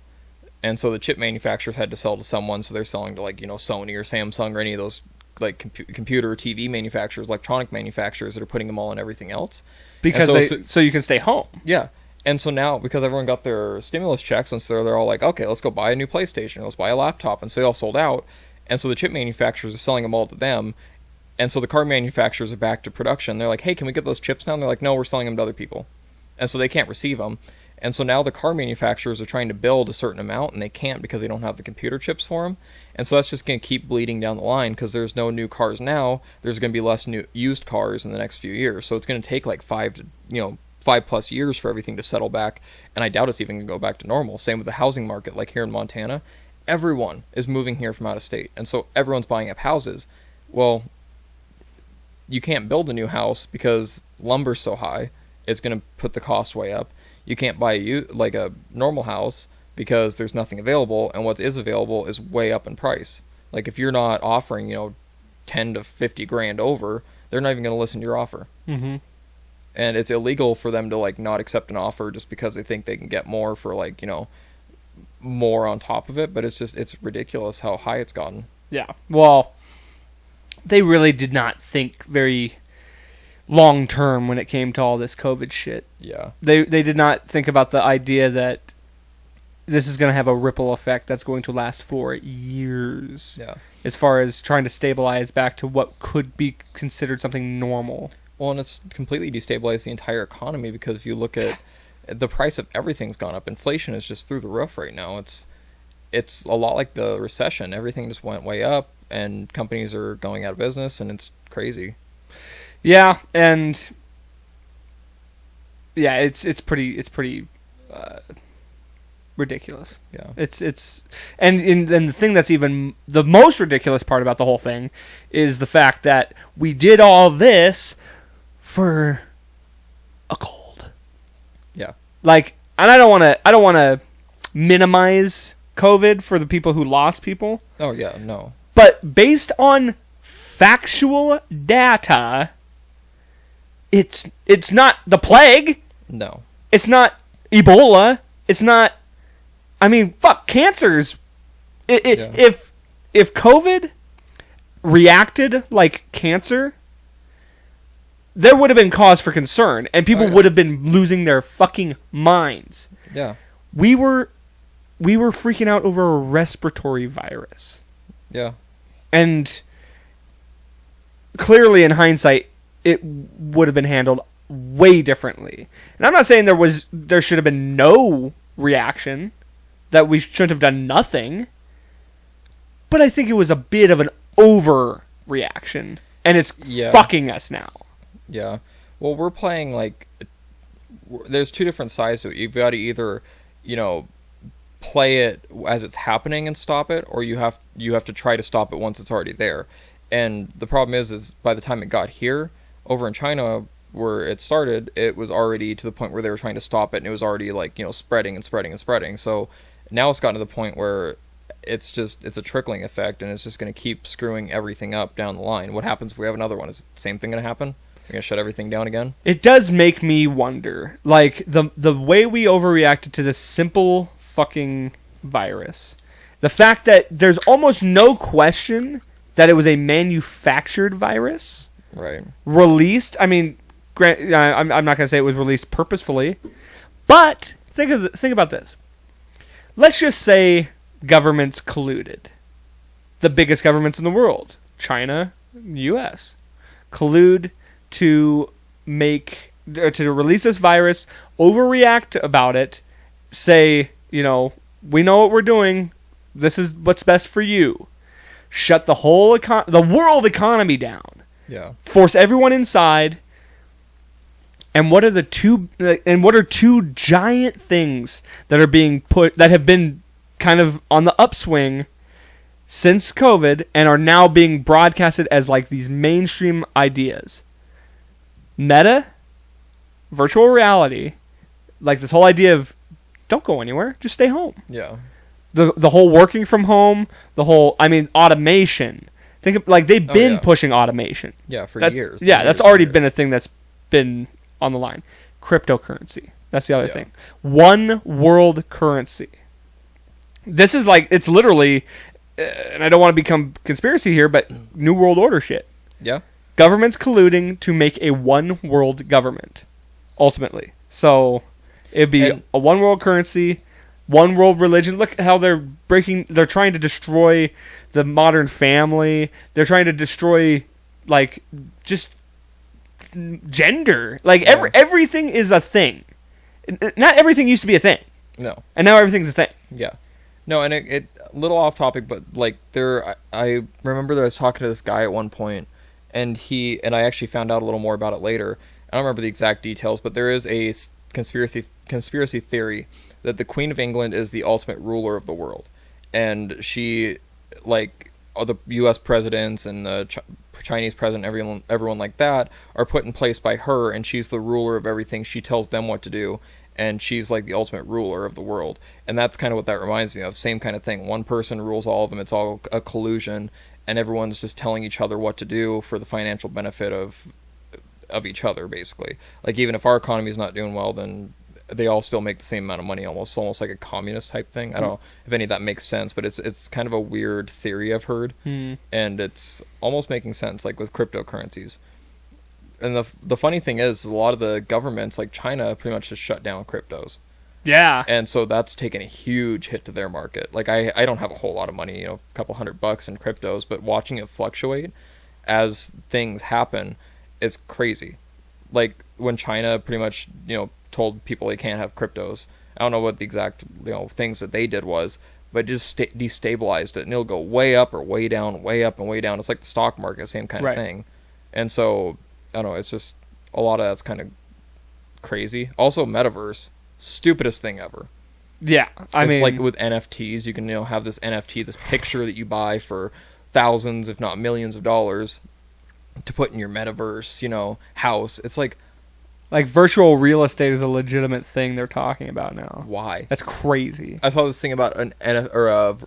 And so the chip manufacturers had to sell to someone. So they're selling to like, Sony or Samsung or any of those like computer or TV manufacturers, electronic manufacturers that are putting them all in everything else. Because so you can stay home. Yeah. And so now, because everyone got their stimulus checks, and so they're all like, okay, let's go buy a new PlayStation. Let's buy a laptop. And so they all sold out. And so the chip manufacturers are selling them all to them. And so the car manufacturers are back to production. They're like, hey, can we get those chips now? And they're like, no, we're selling them to other people. And so they can't receive them. And so now the car manufacturers are trying to build a certain amount, and they can't because they don't have the computer chips for them. And so that's just going to keep bleeding down the line because there's no new cars now. There's going to be less new used cars in the next few years. So it's going to take like 5+ years for everything to settle back. And I doubt it's even going to go back to normal. Same with the housing market, like here in Montana. Everyone is moving here from out of state. And so everyone's buying up houses. Well, you can't build a new house because lumber's so high. It's going to put the cost way up. You can't buy a normal house because there's nothing available, and what is available is way up in price. Like if you're not offering, 10 to 50 grand over, they're not even going to listen to your offer. Mm-hmm. And it's illegal for them to like not accept an offer just because they think they can get more for more on top of it. But it's ridiculous how high it's gotten. Yeah. Well, they really did not think very long term when it came to all this COVID shit. Yeah. They did not think about the idea that this is going to have a ripple effect that's going to last for years. Yeah. As far as trying to stabilize back to what could be considered something normal. Well, and it's completely destabilized the entire economy because if you look at the price of everything's gone up. Inflation is just through the roof right now. It's a lot like the recession. Everything just went way up and companies are going out of business and it's crazy. Yeah, and yeah, it's pretty ridiculous. Yeah, it's and the thing that's even the most ridiculous part about the whole thing is the fact that we did all this for a cold. Yeah, like, and I don't want to minimize COVID for the people who lost people. Oh yeah, no. But based on factual data, it's not the plague. No. It's not Ebola. It's not. I mean, fuck, cancers. Yeah. If COVID reacted like cancer, there would have been cause for concern, and people would have been losing their fucking minds. Yeah. We were freaking out over a respiratory virus. Yeah. And clearly, in hindsight, it would have been handled way differently. And I'm not saying there should have been no reaction, that we shouldn't have done nothing. but I think it was a bit of an overreaction, and it's fucking us now. Yeah. Well, we're playing, like, there's two different sides to it. You've got to either, play it as it's happening and stop it, or you have to try to stop it once it's already there. And the problem is by the time it got here, over in China, where it started, it was already to the point where they were trying to stop it, and it was already, like, spreading and spreading and spreading. So now it's gotten to the point where it's a trickling effect, and it's just going to keep screwing everything up down the line. What happens if we have another one? Is the same thing going to happen? We're going to shut everything down again? It does make me wonder, like, the way we overreacted to this simple fucking virus. The fact that there's almost no question that it was a manufactured virus. Right. Released. I mean, I'm not going to say it was released purposefully, but think about this. Let's just say governments colluded. The biggest governments in the world, China, U.S., collude to release this virus, overreact about it, say, we know what we're doing, this is what's best for you, shut the whole the world economy down, force everyone inside. And what are two giant things that have been kind of on the upswing since COVID and are now being broadcasted as, like, these mainstream ideas? Meta, virtual reality, like this whole idea of don't go anywhere, just stay home. Yeah. The whole working from home, automation. Think of, like, they've been pushing automation. Yeah, for years. Yeah, that's already been a thing that's been on the line. Cryptocurrency. That's the other thing. One world currency. This is like, it's literally, and I don't want to become conspiracy here, but New World Order shit. Yeah. Governments colluding to make a one world government, ultimately. So it'd be a one world currency, one world religion. Look how they're trying to destroy the modern family. They're trying to destroy, like, just gender. Like, everything is a thing. Not everything used to be a thing. No. And now everything's a thing. Yeah. No, and it little off topic, but, like, I remember that I was talking to this guy at one point, and I actually found out a little more about it later. I don't remember the exact details, but there is a conspiracy theory that the Queen of England is the ultimate ruler of the world. And she, like, all the U.S. presidents and the Chinese president, everyone like that, are put in place by her, and she's the ruler of everything. She tells them what to do, and she's, like, the ultimate ruler of the world. And that's kind of what that reminds me of. Same kind of thing. One person rules all of them. It's all a collusion, and everyone's just telling each other what to do for the financial benefit of each other, basically. Like, even if our economy is not doing well, then they all still make the same amount of money, almost like a communist type thing. I don't know if any of that makes sense, but it's kind of a weird theory I've heard, and it's almost making sense, like with cryptocurrencies. And the funny thing is, a lot of the governments, like China, pretty much just shut down cryptos. Yeah. And so that's taken a huge hit to their market. Like, I don't have a whole lot of money, a couple $100 in cryptos, but watching it fluctuate as things happen is crazy. Like, when China pretty much, told people they can't have cryptos. I don't know what the exact, things that they did was, but it just destabilized it, and it'll go way up or way down, way up and way down. It's like the stock market, same kind of thing. And so, I don't know, it's just, a lot of that's kind of crazy. Also, metaverse, stupidest thing ever. Yeah, I mean, like with NFTs, you can, have this NFT, this picture that you buy for thousands, if not millions of dollars to put in your metaverse, house. It's like virtual real estate is a legitimate thing they're talking about now. Why? That's crazy. I saw this thing about a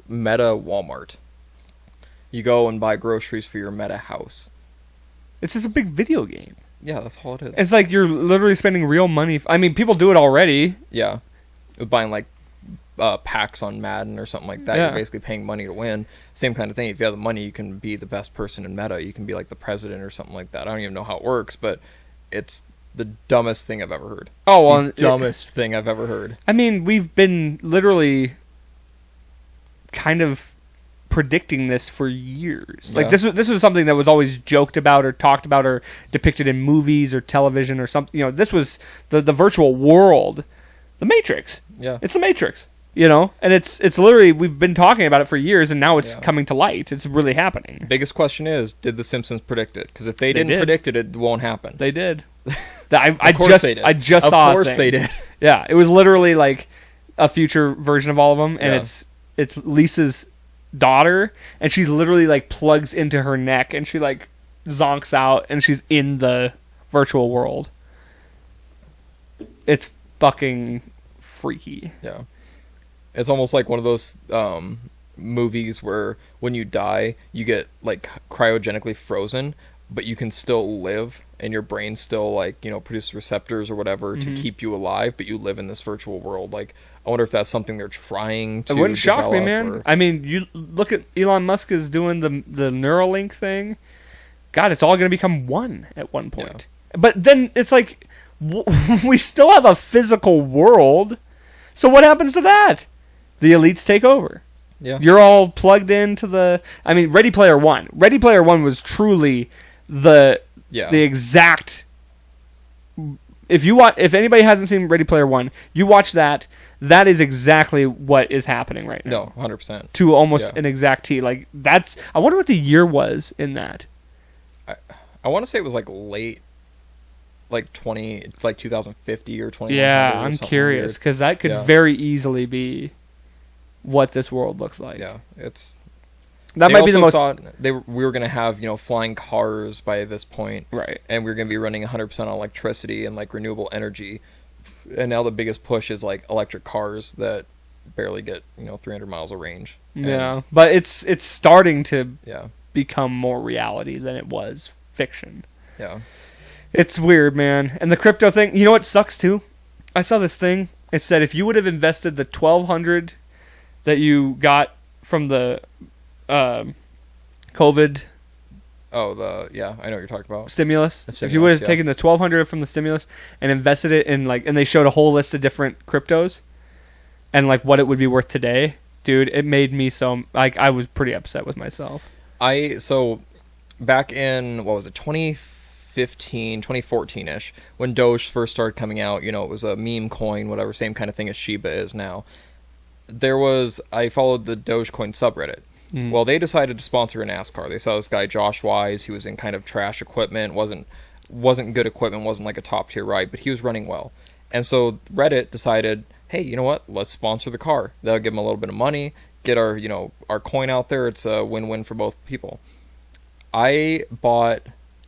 Meta Walmart. You go and buy groceries for your Meta house. It's just a big video game. Yeah, that's all it is. It's like you're literally spending real money. I mean, people do it already. Yeah. Buying, like, packs on Madden or something like that. Yeah. You're basically paying money to win. Same kind of thing. If you have the money, you can be the best person in Meta. You can be, like, the president or something like that. I don't even know how it works, but it's the dumbest thing I've ever heard. Oh, well, dumbest thing I've ever heard. I mean, we've been literally kind of predicting this for years. Yeah. Like, this was something that was always joked about or talked about or depicted in movies or television or something. This was the virtual world, the Matrix. Yeah, it's the Matrix. You know, and it's literally, we've been talking about it for years, and now it's Yeah. coming to light. It's really happening. Biggest question is, did the Simpsons predict it? Because if they didn't predict it, it won't happen. They did. I They did. just saw. Of course they did. Yeah, it was literally like a future version of all of them, and Yeah. it's Lisa's daughter, and she literally like plugs into her neck, and she like zonks out, and she's in the virtual world. It's fucking freaky. Yeah. It's almost like one of those movies where when you die, you get like cryogenically frozen, but you can still live, and your brain still like, you know, produces receptors or whatever to keep you alive, but you live in this virtual world. Like, I wonder if that's something they're trying to It wouldn't shock me, develop, man. or- I mean, you look at Elon Musk is doing the Neuralink thing. God, it's all going to become one at one point. But then it's like, we still have a physical world. So what happens to that? The elites take over. Yeah. You're all plugged into the... I mean, Ready Player One. Ready Player One was truly the exact... If anybody hasn't seen Ready Player One, you watch that. That is exactly what is happening right now. No, 100%. To almost an exact T. Like, that's... I wonder what the year was in that. I want to say it was like late, like 2050 or 2100. Yeah, or I'm something curious, weird. because that could very easily be what this world looks like. Yeah, it's... That They might be the also most... thought we were going to have, you know, flying cars by this point. Right. And we were going to be running 100% on electricity and, like, renewable energy. And now the biggest push is, like, electric cars that barely get, you know, 300 miles of range. Yeah, but it's starting to Yeah. become more reality than it was fiction. Yeah. It's weird, man. And the crypto thing, you know what sucks too? I saw this thing. It said if you would have invested the $1,200 that you got from the COVID Oh, yeah, I know what you're talking about. stimulus. The If you would have stimulus, taken the $1,200 from the stimulus and invested it in like, and they showed a whole list of different cryptos and like what it would be worth today, dude, it made me so like I was pretty upset with myself. So back in, what was it, 2015, 2014-ish, when Doge first started coming out, you know, it was a meme coin, whatever, same kind of thing as Shiba is now. I followed the Dogecoin subreddit. Well, they decided to sponsor a NASCAR. They saw this guy, Josh Wise. He was in kind of trash equipment, wasn't good equipment, wasn't like a top-tier ride, but he was running well. And so Reddit decided, hey, you know what? Let's sponsor the car. That'll give them a little bit of money, get our, you know, our coin out there. It's a win-win for both people. I bought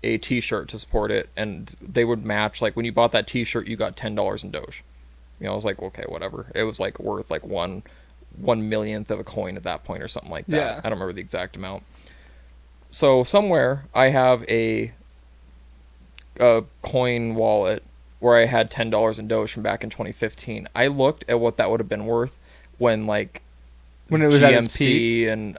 a t-shirt to support it, and they would match, like, when you bought that t-shirt, you got $10 in Doge. You know, I was like, okay, whatever. It was like worth like one millionth of a coin at that point or something like that. Yeah. I don't remember the exact amount. So somewhere I have a coin wallet where I had $10 in Doge from back in 2015. I looked at what that would have been worth when it was at its peak. GMC and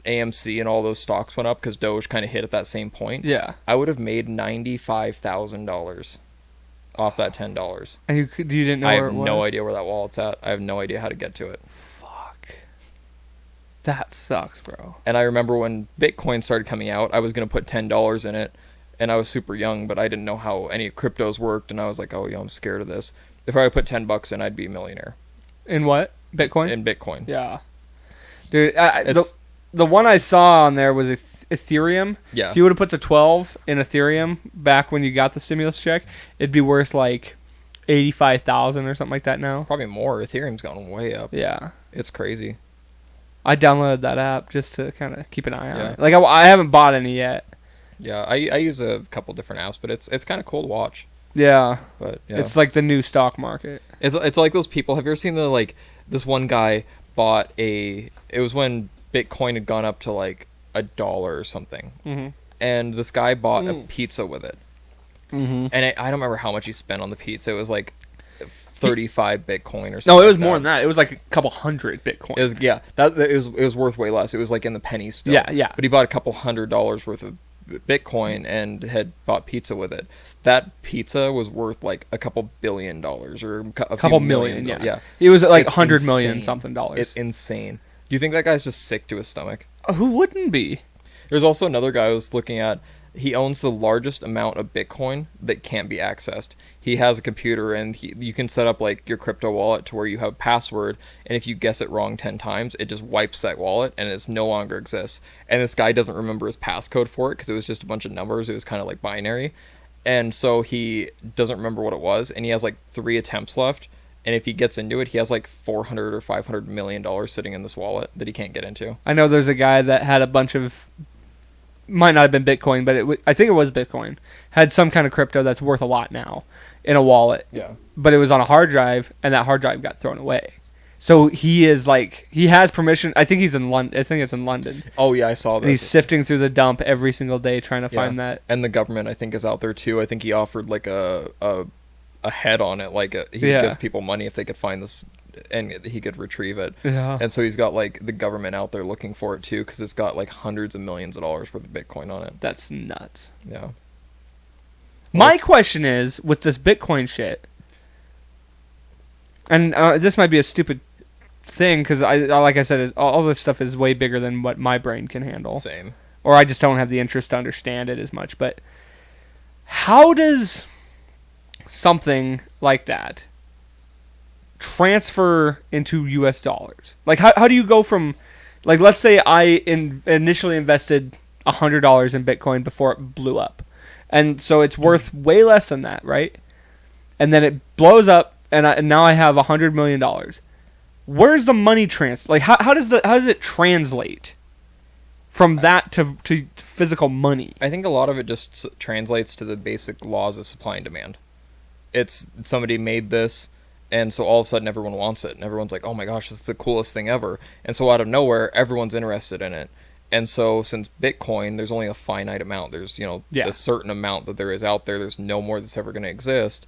AMC and all those stocks went up because Doge kind of hit at that same point. Yeah. I would have made $95,000 off that $10. And you didn't know I where have it was? no idea where that wallet's at. I have no idea how to get to it. Fuck. That sucks, bro. And I remember when Bitcoin started coming out, I was going to put $10 in it, and I was super young, but I didn't know how any cryptos worked, and I was like, oh, yeah, I'm scared of this. If I would put $10 in, I'd be a millionaire. In what? Bitcoin? In Bitcoin. Yeah. Dude, the one I saw on there was Ethereum. Yeah. If you would have put the 12 in Ethereum back when you got the stimulus check, it'd be worth like 85,000 or something like that now. Probably more. Ethereum's gone way up. Yeah. It's crazy. I downloaded that app just to kind of keep an eye on Yeah. it. Like I haven't bought any yet. Yeah, I use a couple different apps, but it's kind of cool to watch. Yeah. But yeah. It's like the new stock market. It's like those people. Have you ever seen this one guy bought it was when Bitcoin had gone up to like $1 or something. Mm-hmm. And this guy bought a pizza with it. Mm-hmm. And I don't remember how much he spent on the pizza. It was like 35 Bitcoin or something. No, it was like more than that. It was like a couple hundred Bitcoin. It was worth way less. It was like in the pennies still. Yeah. But he bought a couple $100 worth of Bitcoin and had bought pizza with it. That pizza was worth like a couple $1 billion or a couple few million, million. yeah. It was like It's 100 million insane. something dollars. It's insane. Do you think that guy's just sick to his stomach? Who wouldn't be? There's also another guy I was looking at. He owns the largest amount of Bitcoin that can't be accessed. He has a computer, and you can set up like your crypto wallet to where you have a password, and if you guess it wrong 10 times, it just wipes that wallet, and it no longer exists. And this guy doesn't remember his passcode for it because it was just a bunch of numbers. It was kind of like binary. And so he doesn't remember what it was, and he has like 3 attempts left. And if he gets into it, he has like $400 or $500 million sitting in this wallet that he can't get into. I know there's a guy that had a bunch of, might not have been Bitcoin, but I think it was Bitcoin, had some kind of crypto that's worth a lot now in a wallet. Yeah. But it was on a hard drive, and that hard drive got thrown away. So he is like, he has permission. I think he's in London. I think it's in London. Oh yeah, I saw that. And he's sifting through the dump every single day trying to find that. And the government, I think, is out there too. I think he offered like a head on it, like he gives people money if they could find this, and he could retrieve it. Yeah. And so he's got like the government out there looking for it too, because it's got like hundreds of millions of dollars worth of Bitcoin on it. That's nuts. Yeah. My question is, with this Bitcoin shit, and this might be a stupid thing, because like I said, all this stuff is way bigger than what my brain can handle. Same. Or I just don't have the interest to understand it as much. But how does something like that transfer into US dollars? Like, how do you go from, like, let's say I initially invested $100 in Bitcoin before it blew up. And so it's worth way less than that, right? And then it blows up, and now I have $100 million. Where's the money like how does it translate from that to physical money? I think a lot of it just translates to the basic laws of supply and demand. It's somebody made this, and so all of a sudden everyone wants it, and everyone's like, oh my gosh, this is the coolest thing ever. And so out of nowhere, everyone's interested in it. And so since Bitcoin, there's only a finite amount. There's, a certain amount that there is out there. There's no more that's ever going to exist.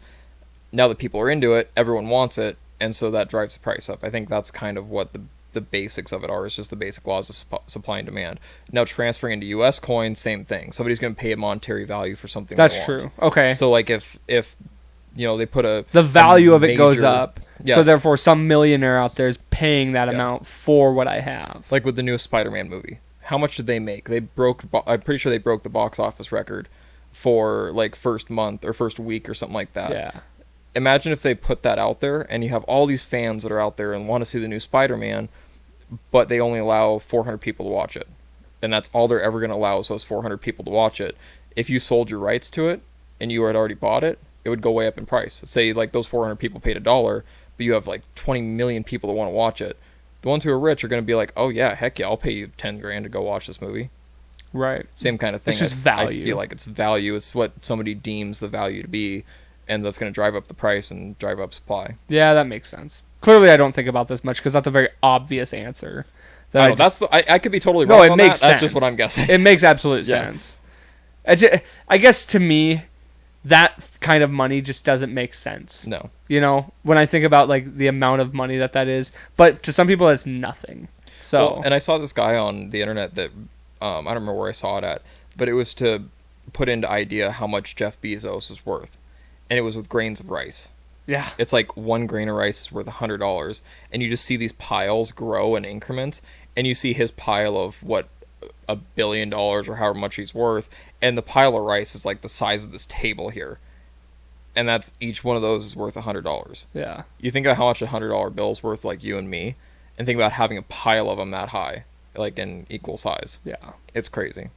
Now that people are into it, everyone wants it, and so that drives the price up. I think that's kind of what the basics of it are. It's just the basic laws of supply and demand. Now transferring into U.S. coins, same thing. Somebody's going to pay a monetary value for something. That's true. Okay. So like if they put the value of it goes major, up. Yes. So therefore some millionaire out there is paying that amount for what I have. Like with the newest Spider-Man movie. How much did they make? I'm pretty sure they broke the box office record for like first month or first week or something like that. Yeah. Imagine if they put that out there and you have all these fans that are out there and want to see the new Spider-Man, but they only allow 400 people to watch it. And that's all they're ever going to allow is those 400 people to watch it. If you sold your rights to it and you had already bought it, it would go way up in price. Say like those 400 people paid $1, but you have like 20 million people that want to watch it. The ones who are rich are going to be like, oh yeah, heck yeah, I'll pay you $10,000 to go watch this movie. Right. Same kind of thing. It's just value. I feel like it's value. It's what somebody deems the value to be, and that's going to drive up the price and drive up supply. Yeah, that makes sense. Clearly, I don't think about this much because that's a very obvious answer. I could be totally wrong. No, it makes sense. That's just what I'm guessing. It makes absolute sense. I guess to me, that kind of money just doesn't make sense. No. When I think about like the amount of money that is, but to some people it's nothing. So, and I saw this guy on the internet that I don't remember where I saw it at, but it was to put into idea how much Jeff Bezos is worth, and it was with grains of rice. Yeah. It's like one grain of rice is worth $100, and you just see these piles grow in increments, and you see his pile of what $1 billion or however much he's worth, and the pile of rice is like the size of this table here, and that's each one of those is worth $100. Yeah. You think of how much a $100 bill is worth, like you and me, and think about having a pile of them that high, like in equal size. Yeah. It's crazy.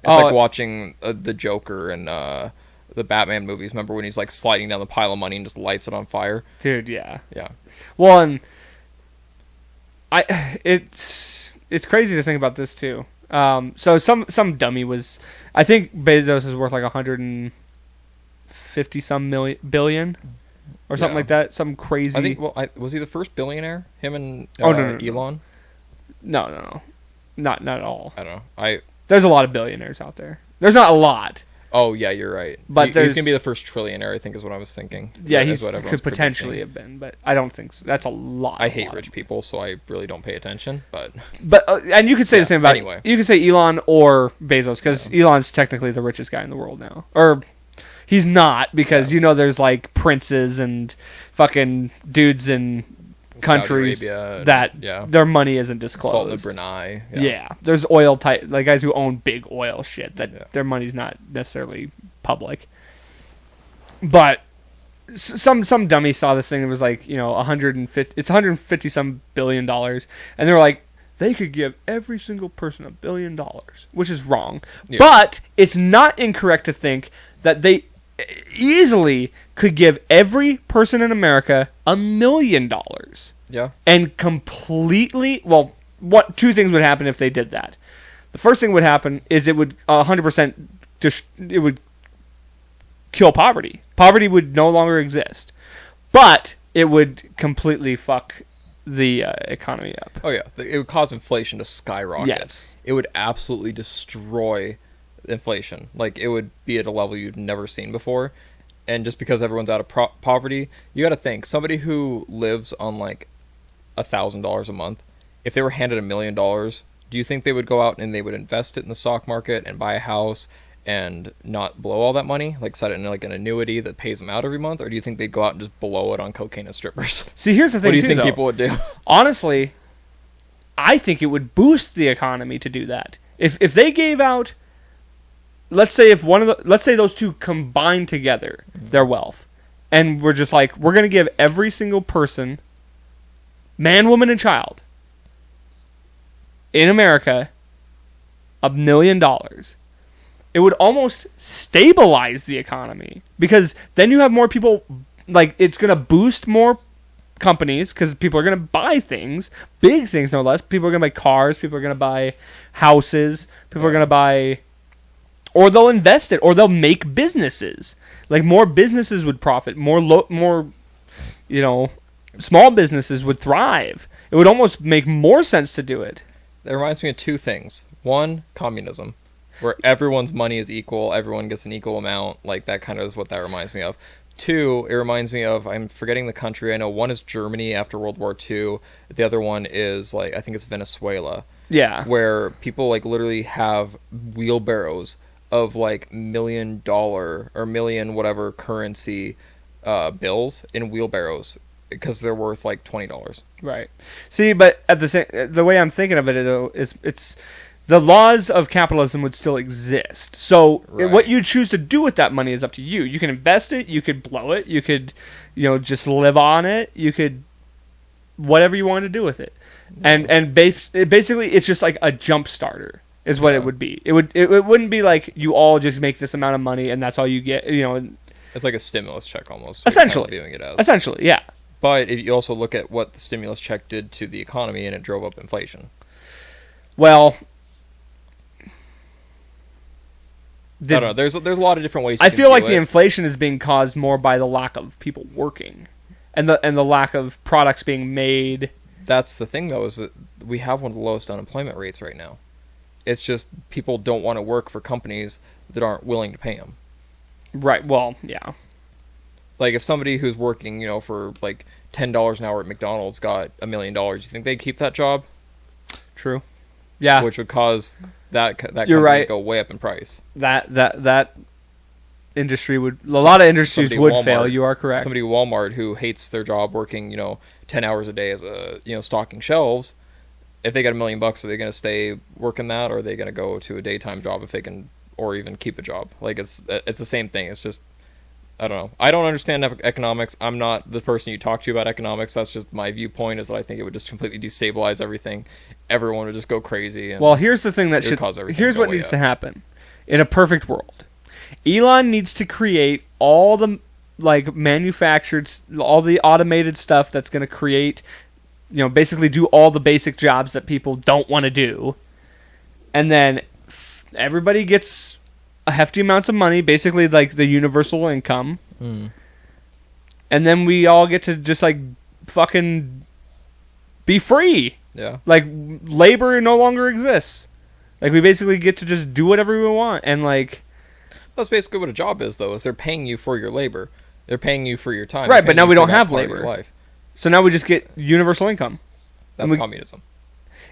It's like watching the Joker and the Batman movies. Remember when he's like sliding down the pile of money and just lights it on fire? Dude, yeah. Yeah. Well, and it's crazy to think about this too. So some dummy was, I think Bezos is worth like 150 some billion or something like that. Some crazy. I think. Well, was he the first billionaire? Him and Elon? No, not at all. I don't know. There's a lot of billionaires out there. There's not a lot. Oh yeah, you're right. But he's gonna be the first trillionaire, I think, is what I was thinking. Yeah, he could potentially have been, but I don't think so. That's a lot. I hate rich people, so I really don't pay attention. But and you could say the same about anyway. You could say Elon or Bezos because Elon's technically the richest guy in the world now, or he's not because there's like princes and fucking dudes in countries Saudi Arabia, that their money isn't disclosed. Salt and Brunei. Yeah. There's oil type, like guys who own big oil shit that their money's not necessarily public. But some dummy saw this thing and was like, 150 some $1 billion, and they were like, they could give every single person $1 billion, which is wrong. Yeah. But it's not incorrect to think that they easily could give every person in America $1 million. Yeah. And completely, two things would happen if they did that. The first thing would happen is it would 100% it would kill poverty. Poverty would no longer exist. But it would completely fuck the economy up. Oh yeah, it would cause inflation to skyrocket. Yes. It would absolutely destroy inflation. Like, it would be at a level you've never seen before. And just because everyone's out of poverty, you got to think, somebody who lives on like $1,000 a month, if they were handed $1 million, do you think they would go out and they would invest it in the stock market and buy a house and not blow all that money, like set it in like an annuity that pays them out every month? Or do you think they'd go out and just blow it on cocaine and strippers? See, here's the thing. What do you think people would do? Honestly, I think it would boost the economy to do that. If they gave out, let's say those two combined together their wealth, and we're just like, we're going to give every single person, man, woman, and child in America $1 million. It would almost stabilize the economy, because then you have more people. Like, it's going to boost more companies because people are going to buy things, big things no less. People are going to buy cars. People are going to buy houses. People are going to buy, or they'll invest it, or they'll make businesses. Like, more businesses would profit. More, small businesses would thrive. It would almost make more sense to do it. That reminds me of two things. One, communism, where everyone's money is equal, everyone gets an equal amount. Like, that kind of is what that reminds me of. Two, it reminds me of, I'm forgetting the country. I know one is Germany after World War II. The other one is, like, I think it's Venezuela. Yeah. Where people, like, literally have wheelbarrows of, like, $1 million or million whatever currency bills in wheelbarrows because they're worth, like, $20. Right. See, but at the way I'm thinking of it is it's the laws of capitalism would still exist. So what you choose to do with that money is up to you. You can invest it. You could blow it. You could, just live on it. You could, whatever you want to do with it. And basically, it's just like a jump starter is what it would be. It wouldn't be like you all just make this amount of money and that's all you get. It's like a stimulus check almost. Essentially. Viewing it as. Essentially, yeah. But if you also look at what the stimulus check did to the economy, and it drove up inflation. Well, I don't know. There's a lot of different ways. I feel like the inflation is being caused more by the lack of people working, and the lack of products being made. That's the thing, though, is that we have one of the lowest unemployment rates right now. It's just people don't want to work for companies that aren't willing to pay them. Right. Well, yeah. Like, if somebody who's working, for like $10 an hour at McDonald's got $1 million, you think they'd keep that job? True. Yeah. Which would cause that company right. to go way up in price. That industry would. A lot of industries would Walmart, fail. You are correct. Somebody at Walmart who hates their job working, 10 hours a day as stocking shelves. If they got $1 million, are they going to stay working that, or are they going to go to a daytime job if they can, or even keep a job? Like, it's the same thing. It's just, I don't know. I don't understand economics. I'm not the person you talk to about economics. That's just my viewpoint, is that I think it would just completely destabilize everything. Everyone would just go crazy. And here's the thing that should cause everything. Here's what needs to happen. In a perfect world, Elon needs to create all the manufactured, all the automated stuff that's going to create, basically do all the basic jobs that people don't want to do, and then everybody gets a hefty amounts of money, basically like the universal income, and then we all get to just fucking be free. Yeah. Like, labor no longer exists. Like, we basically get to just do whatever we want, and that's basically what a job is, though. Is they're paying you for your labor. They're paying you for your time. Right, but now we don't have labor. So now we just get universal income. That's communism.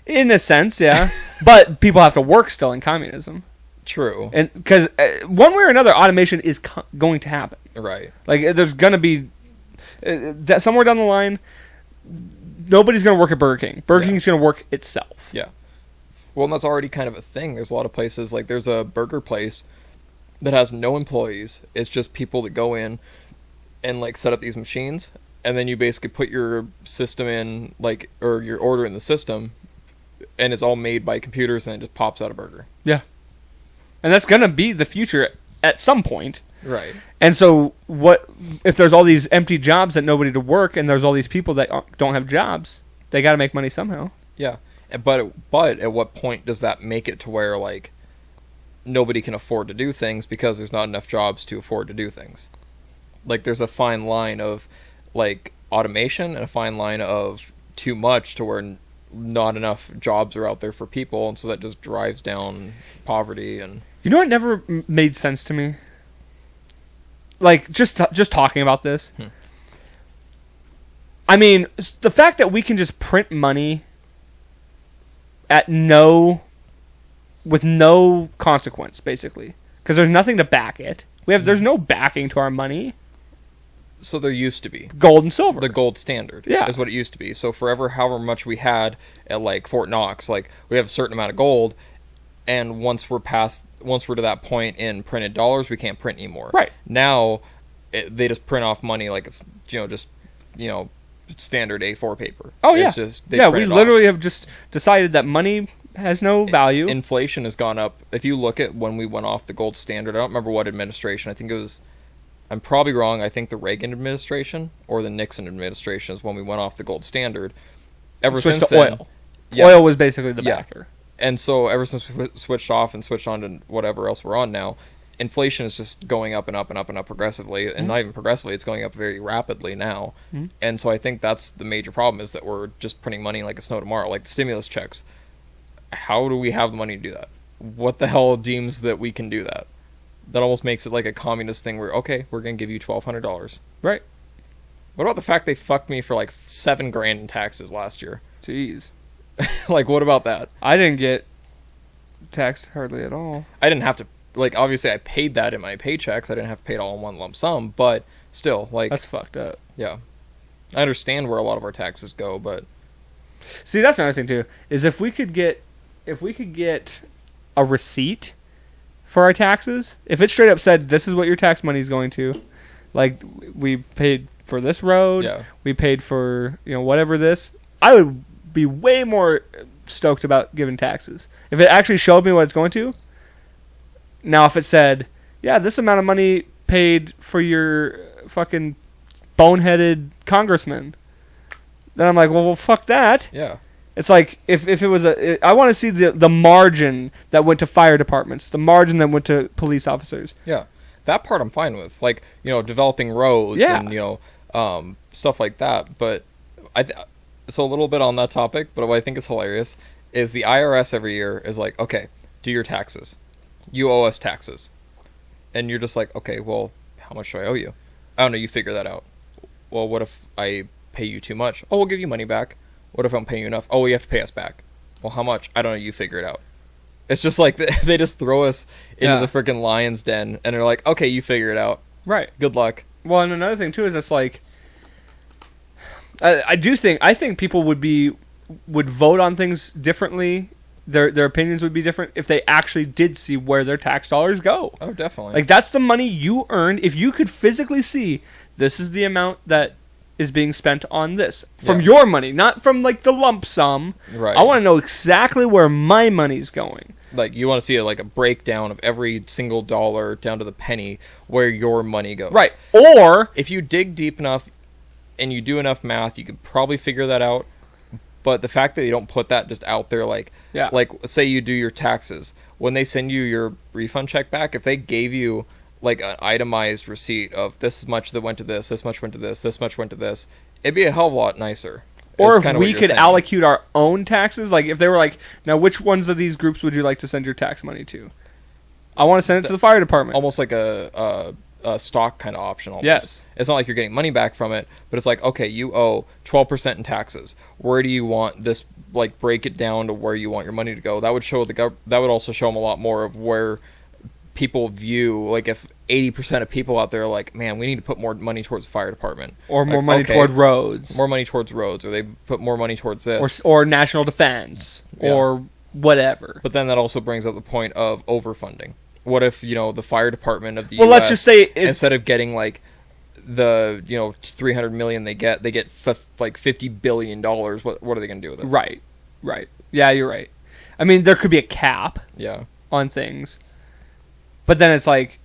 In a sense, yeah. But people have to work still in communism. True. And because one way or another, automation is going to happen. Right. Like, there's going to be somewhere down the line, nobody's going to work at Burger King. Burger King's going to work itself. Yeah. Well, and that's already kind of a thing. There's a lot of places, like there's a burger place that has no employees. It's just people that go in and like set up these machines, and then you basically put your system in, like, or your order in the system, and it's all made by computers, and it just pops out a burger. Yeah. And that's going to be the future at some point. Right. And so what if there's all these empty jobs that nobody to work, and there's all these people that don't have jobs? They got to make money somehow. Yeah. But at what point does that make it to where, like, nobody can afford to do things because there's not enough jobs to afford to do things? Like, there's a fine line of, like, automation and a fine line of too much to where not enough jobs are out there for people, and so that just drives down poverty. And you know what never made sense to me? Like, just talking about this. I mean, the fact that we can just print money with no consequence, basically, because there's nothing to back it. There's no backing to our money. So there used to be gold and silver. The gold standard, is what it used to be. So forever, however much we had at like Fort Knox, like we have a certain amount of gold, and once we're to that point in printed dollars, we can't print anymore. Right. Now, they just print off money like it's standard A4 paper. Oh, it's yeah. Just, we literally have just decided that money has no value. Inflation has gone up. If you look at when we went off the gold standard, I don't remember what administration. I think it was, I'm probably wrong, I think the Reagan administration or the Nixon administration is when we went off the gold standard. Ever switched since to then, oil. Oil was basically the backer. And so ever since we switched off and switched on to whatever else we're on now, inflation is just going up and up and up and up progressively, and not even progressively, it's going up very rapidly now. And so I think that's the major problem, is that we're just printing money like it's no tomorrow, like the stimulus checks. How do we have the money to do that? What the hell deems that we can do that? That almost makes it like a communist thing where, okay, we're going to give you $1,200. Right. What about the fact they fucked me for like $7,000 in taxes last year? Jeez. Like, what about that? I didn't get taxed hardly at all. I didn't have to, like, obviously I paid that in my paychecks. I didn't have to pay it all in one lump sum, but still, like... That's fucked up. Yeah. I understand where a lot of our taxes go, but... See, that's another thing, too, is if we could get a receipt for our taxes, if it straight up said, this is what your tax money is going to, like, we paid for this road, we paid for, whatever this, I would be way more stoked about giving taxes. If it actually showed me what it's going to. Now, if it said, this amount of money paid for your fucking boneheaded congressman, then I'm like, well, fuck that. Yeah. It's like, if it was I want to see the margin that went to fire departments, the margin that went to police officers. Yeah. That part I'm fine with. Like, developing roads and, stuff like that. But so a little bit on that topic, but what I think is hilarious is the IRS every year is like, okay, do your taxes. You owe us taxes. And you're just like, okay, well, how much do I owe you? I don't know, you figure that out. Well, what if I pay you too much? Oh, we'll give you money back. What if I'm paying you enough? Oh, you have to pay us back. Well, how much? I don't know, you figure it out. It's just like they just throw us into the freaking lion's den, and they're like, okay, you figure it out. Right. Good luck. Well, and another thing, too, is it's like, I think people would vote on things differently. Their opinions would be different if they actually did see where their tax dollars go. Oh, definitely. Like, that's the money you earned. If you could physically see, this is the amount that is being spent on this from your money, not from like the lump sum. Right. I want to know exactly where my money's going. Like, you want to see like a breakdown of every single dollar down to the penny where your money goes. Right. Or if you dig deep enough and you do enough math, you could probably figure that out. But the fact that you don't put that just out there, like say you do your taxes, when they send you your refund check back, if they gave you like an itemized receipt of this much that went to this much went to this much went to this, it'd be a hell of a lot nicer. Or if we could allocate our own taxes, like if they were like, now which ones of these groups would you like to send your tax money to? I want to send it to the fire department. Almost like a stock kind of option almost. Yes. It's not like you're getting money back from it, but it's like, okay, you owe 12% in taxes. Where do you want this, like, break it down to where you want your money to go? That would show that would also show them a lot more of where people view, like, if 80% of people out there are like, man, we need to put more money towards the fire department. Or more Like, money okay, toward roads. More money towards roads. Or they put more money towards this. Or national defense. Yeah. Or whatever. But then that also brings up the point of overfunding. What if, the fire department of the Well, US, let's just say... instead of getting, like, the, $300 million they get like $50 billion. What are they going to do with it? Right. Yeah, you're right. I mean, there could be a cap Yeah. on things. But then it's like...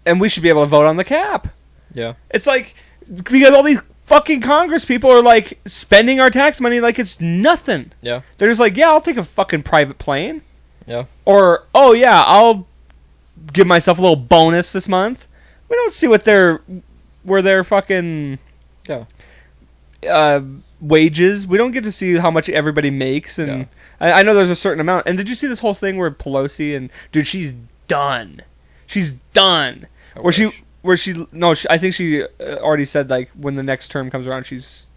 And we should be able to vote on the cap. Yeah. It's like... Because all these fucking Congress people are, like, spending our tax money like it's nothing. Yeah. They're just like, yeah, I'll take a fucking private plane. Yeah. Or, oh, yeah, I'll give myself a little bonus this month. We don't see where their fucking... Yeah. Wages. We don't get to see how much everybody makes, and I know there's a certain amount. And did you see this whole thing where Pelosi and dude, she's done. She's done. I think she already said like when the next term comes around, she's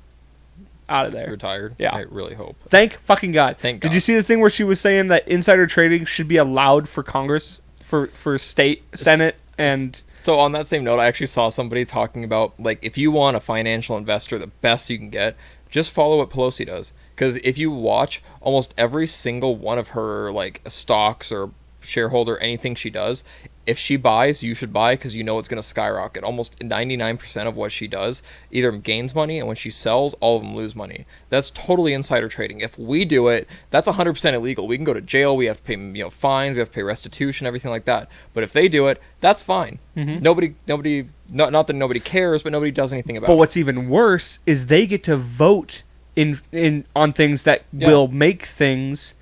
out of there. Retired. Yeah. I really hope. Thank fucking God. Thank God. Did you see the thing where she was saying that insider trading should be allowed for Congress, for state, Senate, and... So on that same note, I actually saw somebody talking about, like, if you want a financial investor, the best you can get, just follow what Pelosi does. Because if you watch almost every single one of her, like, stocks or shareholder, anything she does, if she buys, you should buy because you know it's going to skyrocket. Almost 99% of what she does either gains money, and when she sells, all of them lose money. That's totally insider trading. If we do it, that's 100% illegal. We can go to jail. We have to pay fines. We have to pay restitution, everything like that. But if they do it, that's fine. Mm-hmm. Nobody, not that nobody cares, but nobody does anything about it. But what's even worse is they get to vote on things that will make things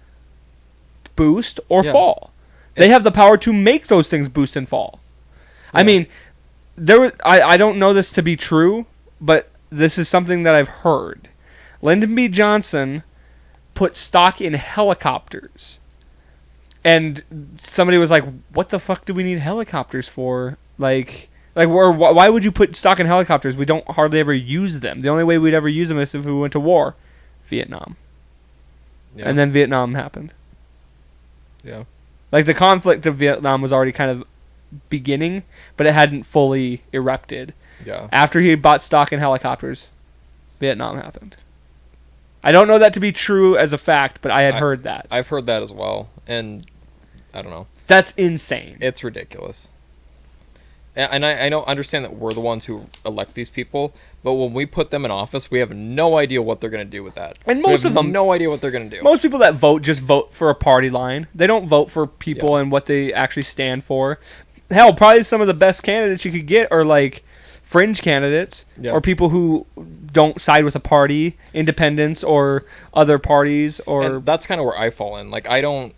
boost or fall. They have the power to make those things boost and fall. Yeah. I mean, I don't know this to be true, but this is something that I've heard. Lyndon B. Johnson put stock in helicopters. And somebody was like, what the fuck do we need helicopters for? Why would you put stock in helicopters? We don't hardly ever use them. The only way we'd ever use them is if we went to war. Vietnam. Yeah. And then Vietnam happened. Yeah. Like, the conflict of Vietnam was already kind of beginning, but it hadn't fully erupted. Yeah. After he bought stock in helicopters, Vietnam happened. I don't know that to be true as a fact, but I had heard that. I've heard that as well, and I don't know. That's insane. It's ridiculous. And I don't understand that we're the ones who elect these people, but when we put them in office, we have no idea what they're going to do with that. And most of them, no idea what they're going to do. Most people that vote just vote for a party line. They don't vote for people and what they actually stand for. Hell, probably some of the best candidates you could get are like fringe candidates or people who don't side with a party, independents or other parties. And that's kind of where I fall in. Like, I don't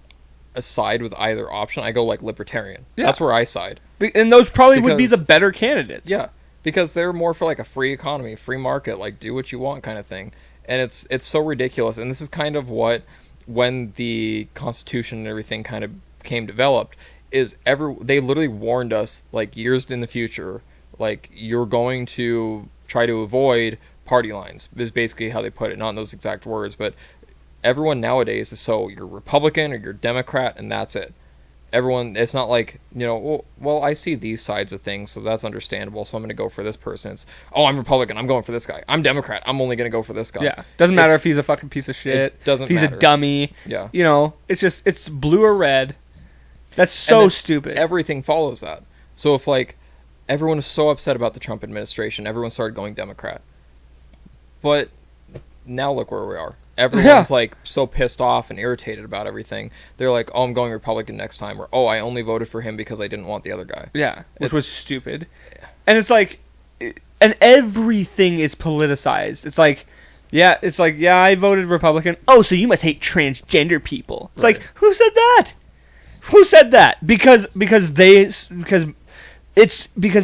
side with either option. I go like libertarian. Yeah. That's where I side. And those probably would be the better candidates. Yeah, because they're more for like a free economy, free market, like do what you want kind of thing. And it's so ridiculous. And this is kind of what, when the Constitution and everything kind of came developed, is they literally warned us like years in the future, like you're going to try to avoid party lines, is basically how they put it. Not in those exact words, but everyone nowadays is so you're Republican or you're Democrat and that's it. Everyone, it's not like, well, I see these sides of things, so that's understandable, so I'm going to go for this person. It's, I'm Republican, I'm going for this guy. I'm Democrat, I'm only going to go for this guy. Yeah, doesn't matter if he's a fucking piece of shit. It doesn't matter. If he's a dummy. Yeah. It's blue or red. That's so stupid. Everything follows that. So if, like, everyone is so upset about the Trump administration, everyone started going Democrat. But now look where we are. Everyone's like so pissed off and irritated about everything. They're like, I'm going Republican next time, or I only voted for him because I didn't want the other guy. Yeah, which was stupid. And it's like, and everything is politicized. It's like, I voted Republican. Oh, so you must hate transgender people. It's like, who said that? Who said that? Because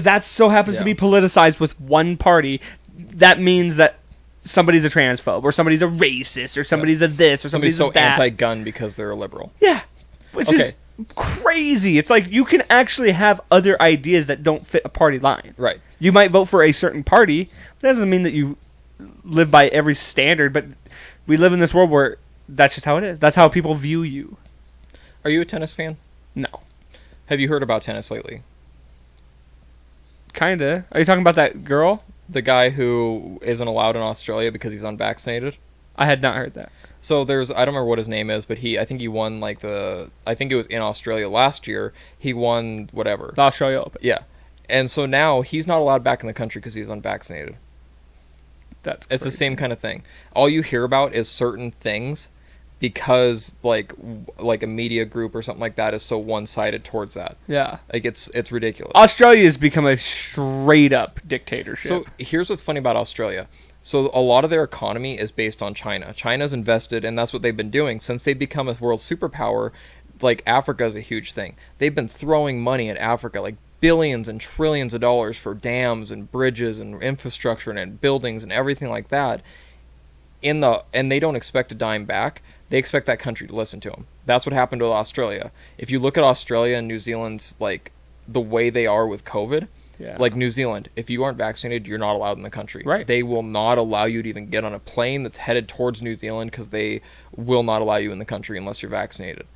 that so happens to be politicized with one party. That means that somebody's a transphobe, or somebody's a racist, or somebody's a this, or somebody's so a that. Anti-gun because they're a liberal. Yeah, which is crazy. It's like you can actually have other ideas that don't fit a party line. Right. You might vote for a certain party. That doesn't mean that you live by every standard, but we live in this world where that's just how it is. That's how people view you. Are you a tennis fan? No. Have you heard about tennis lately? Kinda. Are you talking about that girl? The guy who isn't allowed in Australia because he's unvaccinated. I had not heard that. So I don't remember what his name is, but I think he won I think it was in Australia last year. He won whatever. The Australia Open. Yeah. And so now he's not allowed back in the country because he's unvaccinated. It's the same kind of thing. All you hear about is certain things because like a media group or something like that is so one-sided towards that. Yeah. Like it's ridiculous. Australia has become a straight up dictatorship. So here's what's funny about Australia. So a lot of their economy is based on China. China's invested, and that's what they've been doing since they've become a world superpower. Like Africa is a huge thing. They've been throwing money at Africa, like billions and trillions of dollars for dams and bridges and infrastructure and buildings and everything like that. And they don't expect a dime back. They expect that country to listen to them. That's what happened to Australia. If you look at Australia and New Zealand's like the way they are with COVID. Yeah. Like New Zealand, if you aren't vaccinated, you're not allowed in the country. Right. They will not allow you to even get on a plane that's headed towards New Zealand because they will not allow you in the country unless you're vaccinated.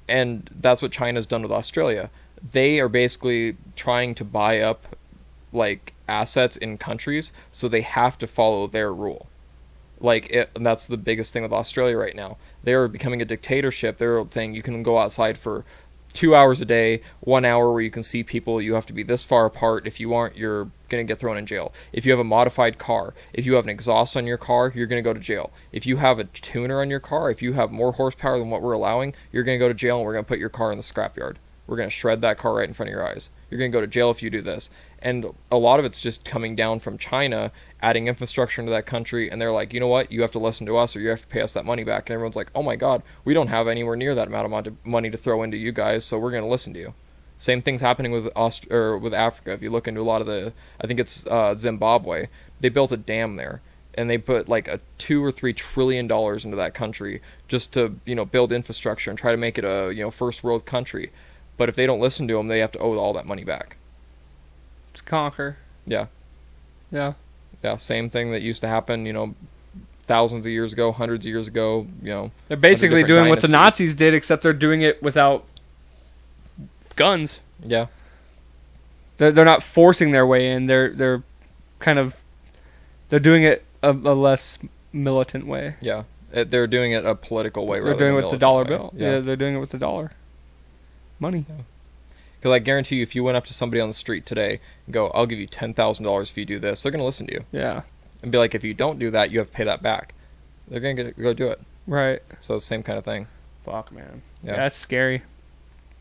And that's what China's done with Australia. They are basically trying to buy up like assets in countries, so they have to follow their rule. And that's the biggest thing with Australia right now. They are becoming a dictatorship. They're saying you can go outside for 2 hours a day, 1 hour where you can see people. You have to be this far apart. If you aren't, you're going to get thrown in jail. If you have a modified car, if you have an exhaust on your car, you're going to go to jail. If you have a tuner on your car, if you have more horsepower than what we're allowing, you're going to go to jail, and we're going to put your car in the scrapyard. We're going to shred that car right in front of your eyes. You're going to go to jail if you do this. And a lot of it's just coming down from China, adding infrastructure into that country, and they're like, you know what, you have to listen to us or you have to pay us that money back. And everyone's like, oh my God, we don't have anywhere near that amount of money to throw into you guys, so we're going to listen to you. Same thing's happening with Africa. If you look into a lot of I think it's Zimbabwe, they built a dam there, and they put like a $2 or $3 trillion into that country just to build infrastructure and try to make it a first world country. But if they don't listen to them, they have to owe all that money back. Just conquer. Yeah. Yeah. Yeah, same thing that used to happen, thousands of years ago, hundreds of years ago, They're basically doing what the Nazis did, except they're doing it without guns. Yeah. They're not forcing their way in. They're doing it a less militant way. Yeah. They're doing it a political way. They're doing it with the dollar bill. Yeah, they're doing it with the dollar. Money. Because I guarantee you, if you went up to somebody on the street today and go, I'll give you $10,000 if you do this, they're going to listen to you. Yeah. And be like, if you don't do that, you have to pay that back. They're going to go do it. Right. So it's the same kind of thing. Fuck, man. Yeah. That's scary.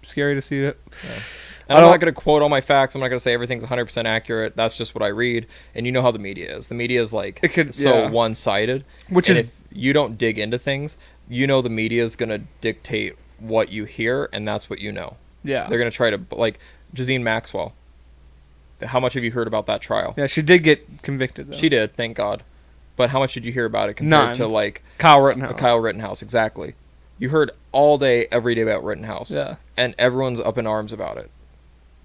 Scary to see it. Yeah. And I'm not going to quote all my facts. I'm not going to say everything's 100% accurate. That's just what I read. And you know how the media is. The media is one-sided. If you don't dig into things, the media is going to dictate what you hear, and that's what you know. Yeah. They're going to try to, like, Jazine Maxwell. How much have you heard about that trial? Yeah, she did get convicted, though. She did, thank God. But how much did you hear about it compared to, like... Kyle Rittenhouse. Kyle Rittenhouse, exactly. You heard all day, every day about Rittenhouse. Yeah. And everyone's up in arms about it.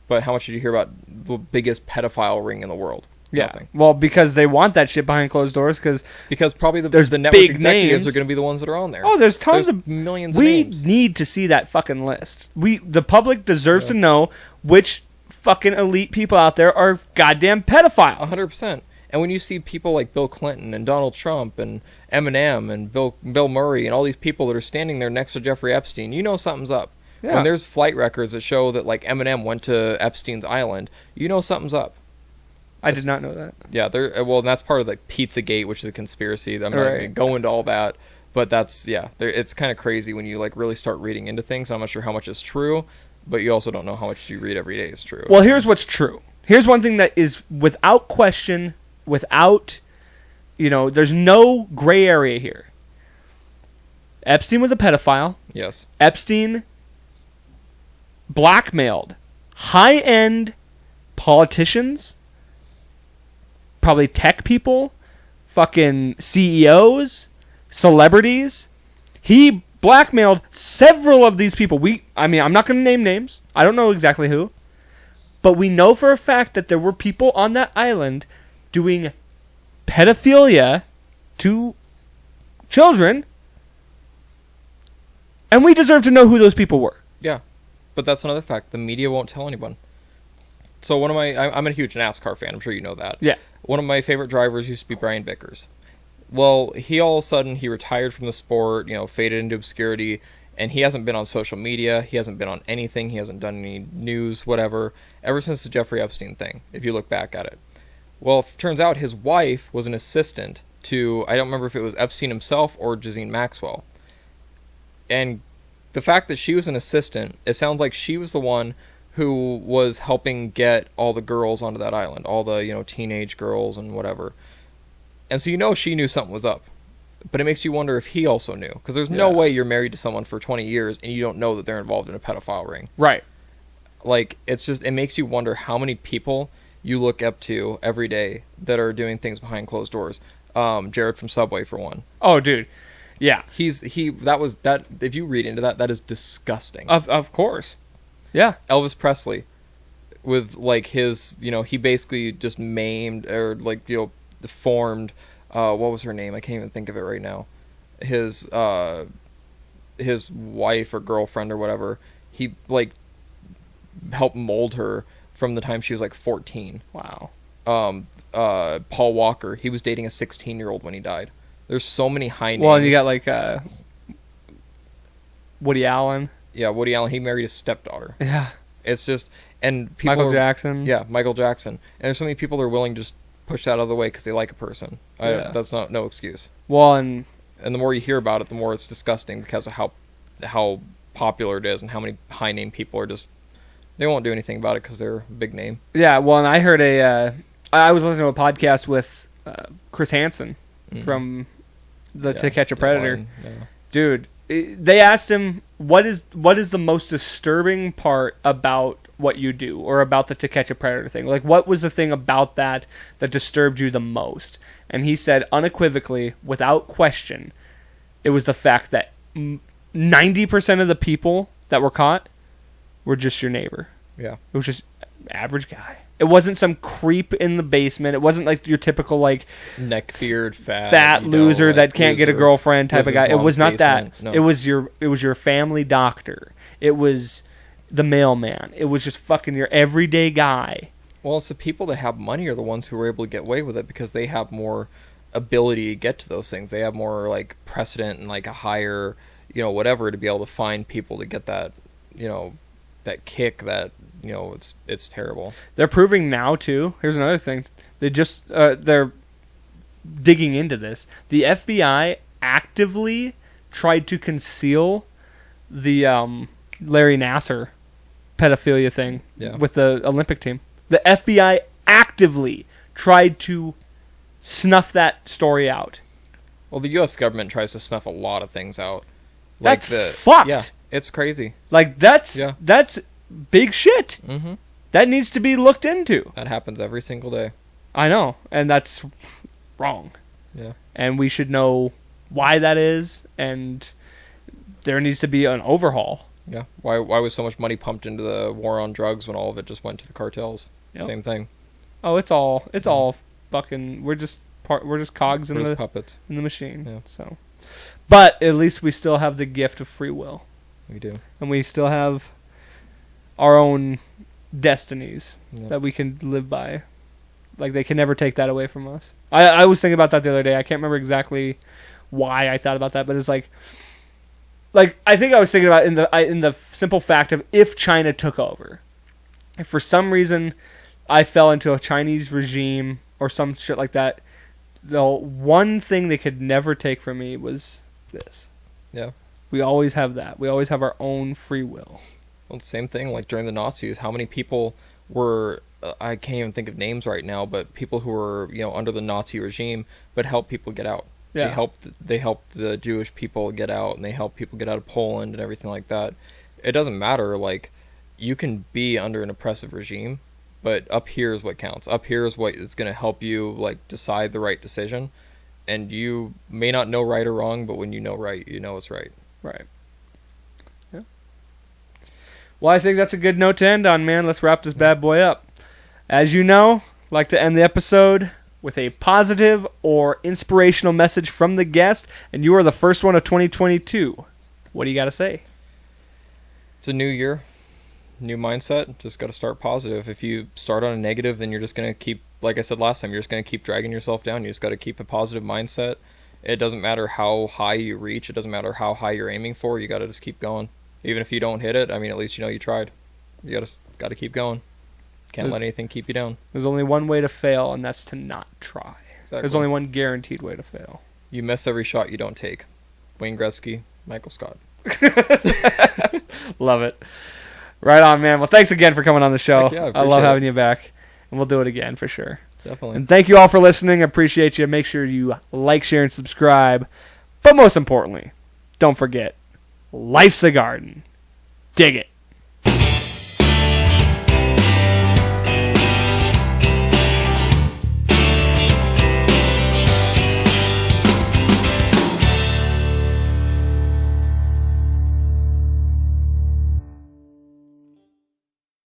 But how much did you hear about the biggest pedophile ring in the world? Yeah. Nothing. Well, because they want that shit behind closed doors, because probably the network big executives names. are going to be the ones that are on there. Oh, there's tons of millions of names. We need to see that fucking list. The public deserves to know which fucking elite people out there are goddamn pedophiles. 100%. And when you see people like Bill Clinton and Donald Trump and Eminem and Bill Murray and all these people that are standing there next to Jeffrey Epstein, you know something's up. Yeah. When there's flight records that show that like Eminem went to Epstein's island, you know something's up. I did not know that. Yeah, and that's part of like Pizzagate, which is a conspiracy. I'm not going to go into all that, but that's it's kind of crazy when you like really start reading into things. I'm not sure how much is true, but you also don't know how much you read every day is true. Well, here's what's true. Here's one thing that is without question, without there's no gray area here. Epstein was a pedophile. Yes. Epstein blackmailed high-end politicians, probably tech people, fucking CEOs, celebrities. He blackmailed several of these people. I'm not going to name names. I don't know exactly who. But we know for a fact that there were people on that island doing pedophilia to children. And we deserve to know who those people were. Yeah. But that's another fact. The media won't tell anyone. So I'm a huge NASCAR fan. I'm sure you know that. Yeah. One of my favorite drivers used to be Brian Vickers. Well, he all of a sudden, he retired from the sport, faded into obscurity, and he hasn't been on social media. He hasn't been on anything. He hasn't done any news, whatever, ever since the Jeffrey Epstein thing, if you look back at it. Well, it turns out his wife was an assistant to, I don't remember if it was Epstein himself or Ghislaine Maxwell. And the fact that she was an assistant, it sounds like she was the one who was helping get all the girls onto that island, all the, teenage girls and whatever. And so she knew something was up. But it makes you wonder if he also knew. Because there's no way you're married to someone for 20 years and you don't know that they're involved in a pedophile ring. Right. Like, it makes you wonder how many people you look up to every day that are doing things behind closed doors. Jared from Subway, for one. Oh, dude. Yeah. If you read into that, that is disgusting. Of course. Yeah. Elvis Presley, with, like, his, he basically just maimed or, like, deformed, what was her name? I can't even think of it right now. His wife or girlfriend or whatever, he, like, helped mold her from the time she was, like, 14. Wow. Paul Walker, he was dating a 16-year-old when he died. There's so many high names. Well, and you got, like, Woody Allen. Yeah, Woody Allen, he married his stepdaughter. Yeah. It's just, and people Michael Jackson. Yeah, Michael Jackson. And there's so many people that are willing to just push that out of the way because they like a person. That's no excuse. Well, and the more you hear about it, the more it's disgusting because of how popular it is and how many high-name people are just, they won't do anything about it because they're a big name. Yeah, well, and I heard I was listening to a podcast with Chris Hansen from To Catch a Predator. Yeah. Dude, they asked him, what is the most disturbing part about what you do, or about the To Catch a Predator thing? Like, what was the thing about that disturbed you the most? And he said, unequivocally, without question, it was the fact that 90% of the people that were caught were just your neighbor. Yeah. It was just average guy. It wasn't some creep in the basement. It wasn't like your typical, like, neckbeard, fat loser that can't get a girlfriend type of guy. It was not that. No. It was your family doctor. It was the mailman. It was just fucking your everyday guy. Well, it's the people that have money are the ones who are able to get away with it because they have more ability to get to those things. They have more, like, precedent and, like, a higher, whatever, to be able to find people to get that, that kick that, it's terrible. They're proving now too. Here's another thing. They're digging into this. The FBI actively tried to conceal the Larry Nassar pedophilia thing with the Olympic team. The FBI actively tried to snuff that story out. Well, the U.S. government tries to snuff a lot of things out. That's fucked. Yeah, it's crazy. Like, that's big shit. Mm-hmm. That needs to be looked into. That happens every single day. I know, and that's wrong. Yeah. And we should know why that is, and there needs to be an overhaul. Yeah. Why was so much money pumped into the war on drugs when all of it just went to the cartels? Yep. Same thing. Oh, it's all fucking. We're just cogs in the puppets in the machine. Yeah. So, but at least we still have the gift of free will. We do, and we still have our own destinies that we can live by. Like, they can never take that away from us. I was thinking about that the other day. I can't remember exactly why I thought about that, but it's like I think I was thinking about in the simple fact of, if China took over, if for some reason I fell into a Chinese regime or some shit like that, the one thing they could never take from me was this. Yeah. We always have that. We always have our own free will. Well, same thing, like during the Nazis, how many people were, I can't even think of names right now, but people who were, under the Nazi regime, but helped people get out. Yeah. They helped the Jewish people get out, and they helped people get out of Poland and everything like that. It doesn't matter, like, you can be under an oppressive regime, but up here is what counts. Up here is what is going to help you, like, decide the right decision. And you may not know right or wrong, but when you know right, you know it's right. Right. Yeah. Well, I think that's a good note to end on, man. Let's wrap this bad boy up. As you know, I like to end the episode with a positive or inspirational message from the guest, and you are the first one of 2022. What do you got to say? It's a new year, New mindset. Just got to start positive. If you start on a negative, then you're just going to keep, like I said last time, you're just going to keep dragging yourself down. You just got to keep a positive mindset. It doesn't matter how high you reach. It doesn't matter how high you're aiming for. You got to just keep going. Even if you don't hit it, I mean, at least you know you tried. You got to keep going. Can't let anything keep you down. There's only one way to fail, and that's to not try. Exactly. There's only one guaranteed way to fail. You miss every shot you don't take. Wayne Gretzky, Michael Scott. Love it. Right on, man. Well, thanks again for coming on the show. Heck yeah, I love having you back, and we'll do it again for sure. Definitely. And thank you all for listening. I appreciate you. Make sure you like, share, and subscribe. But most importantly, don't forget, life's a garden. Dig it.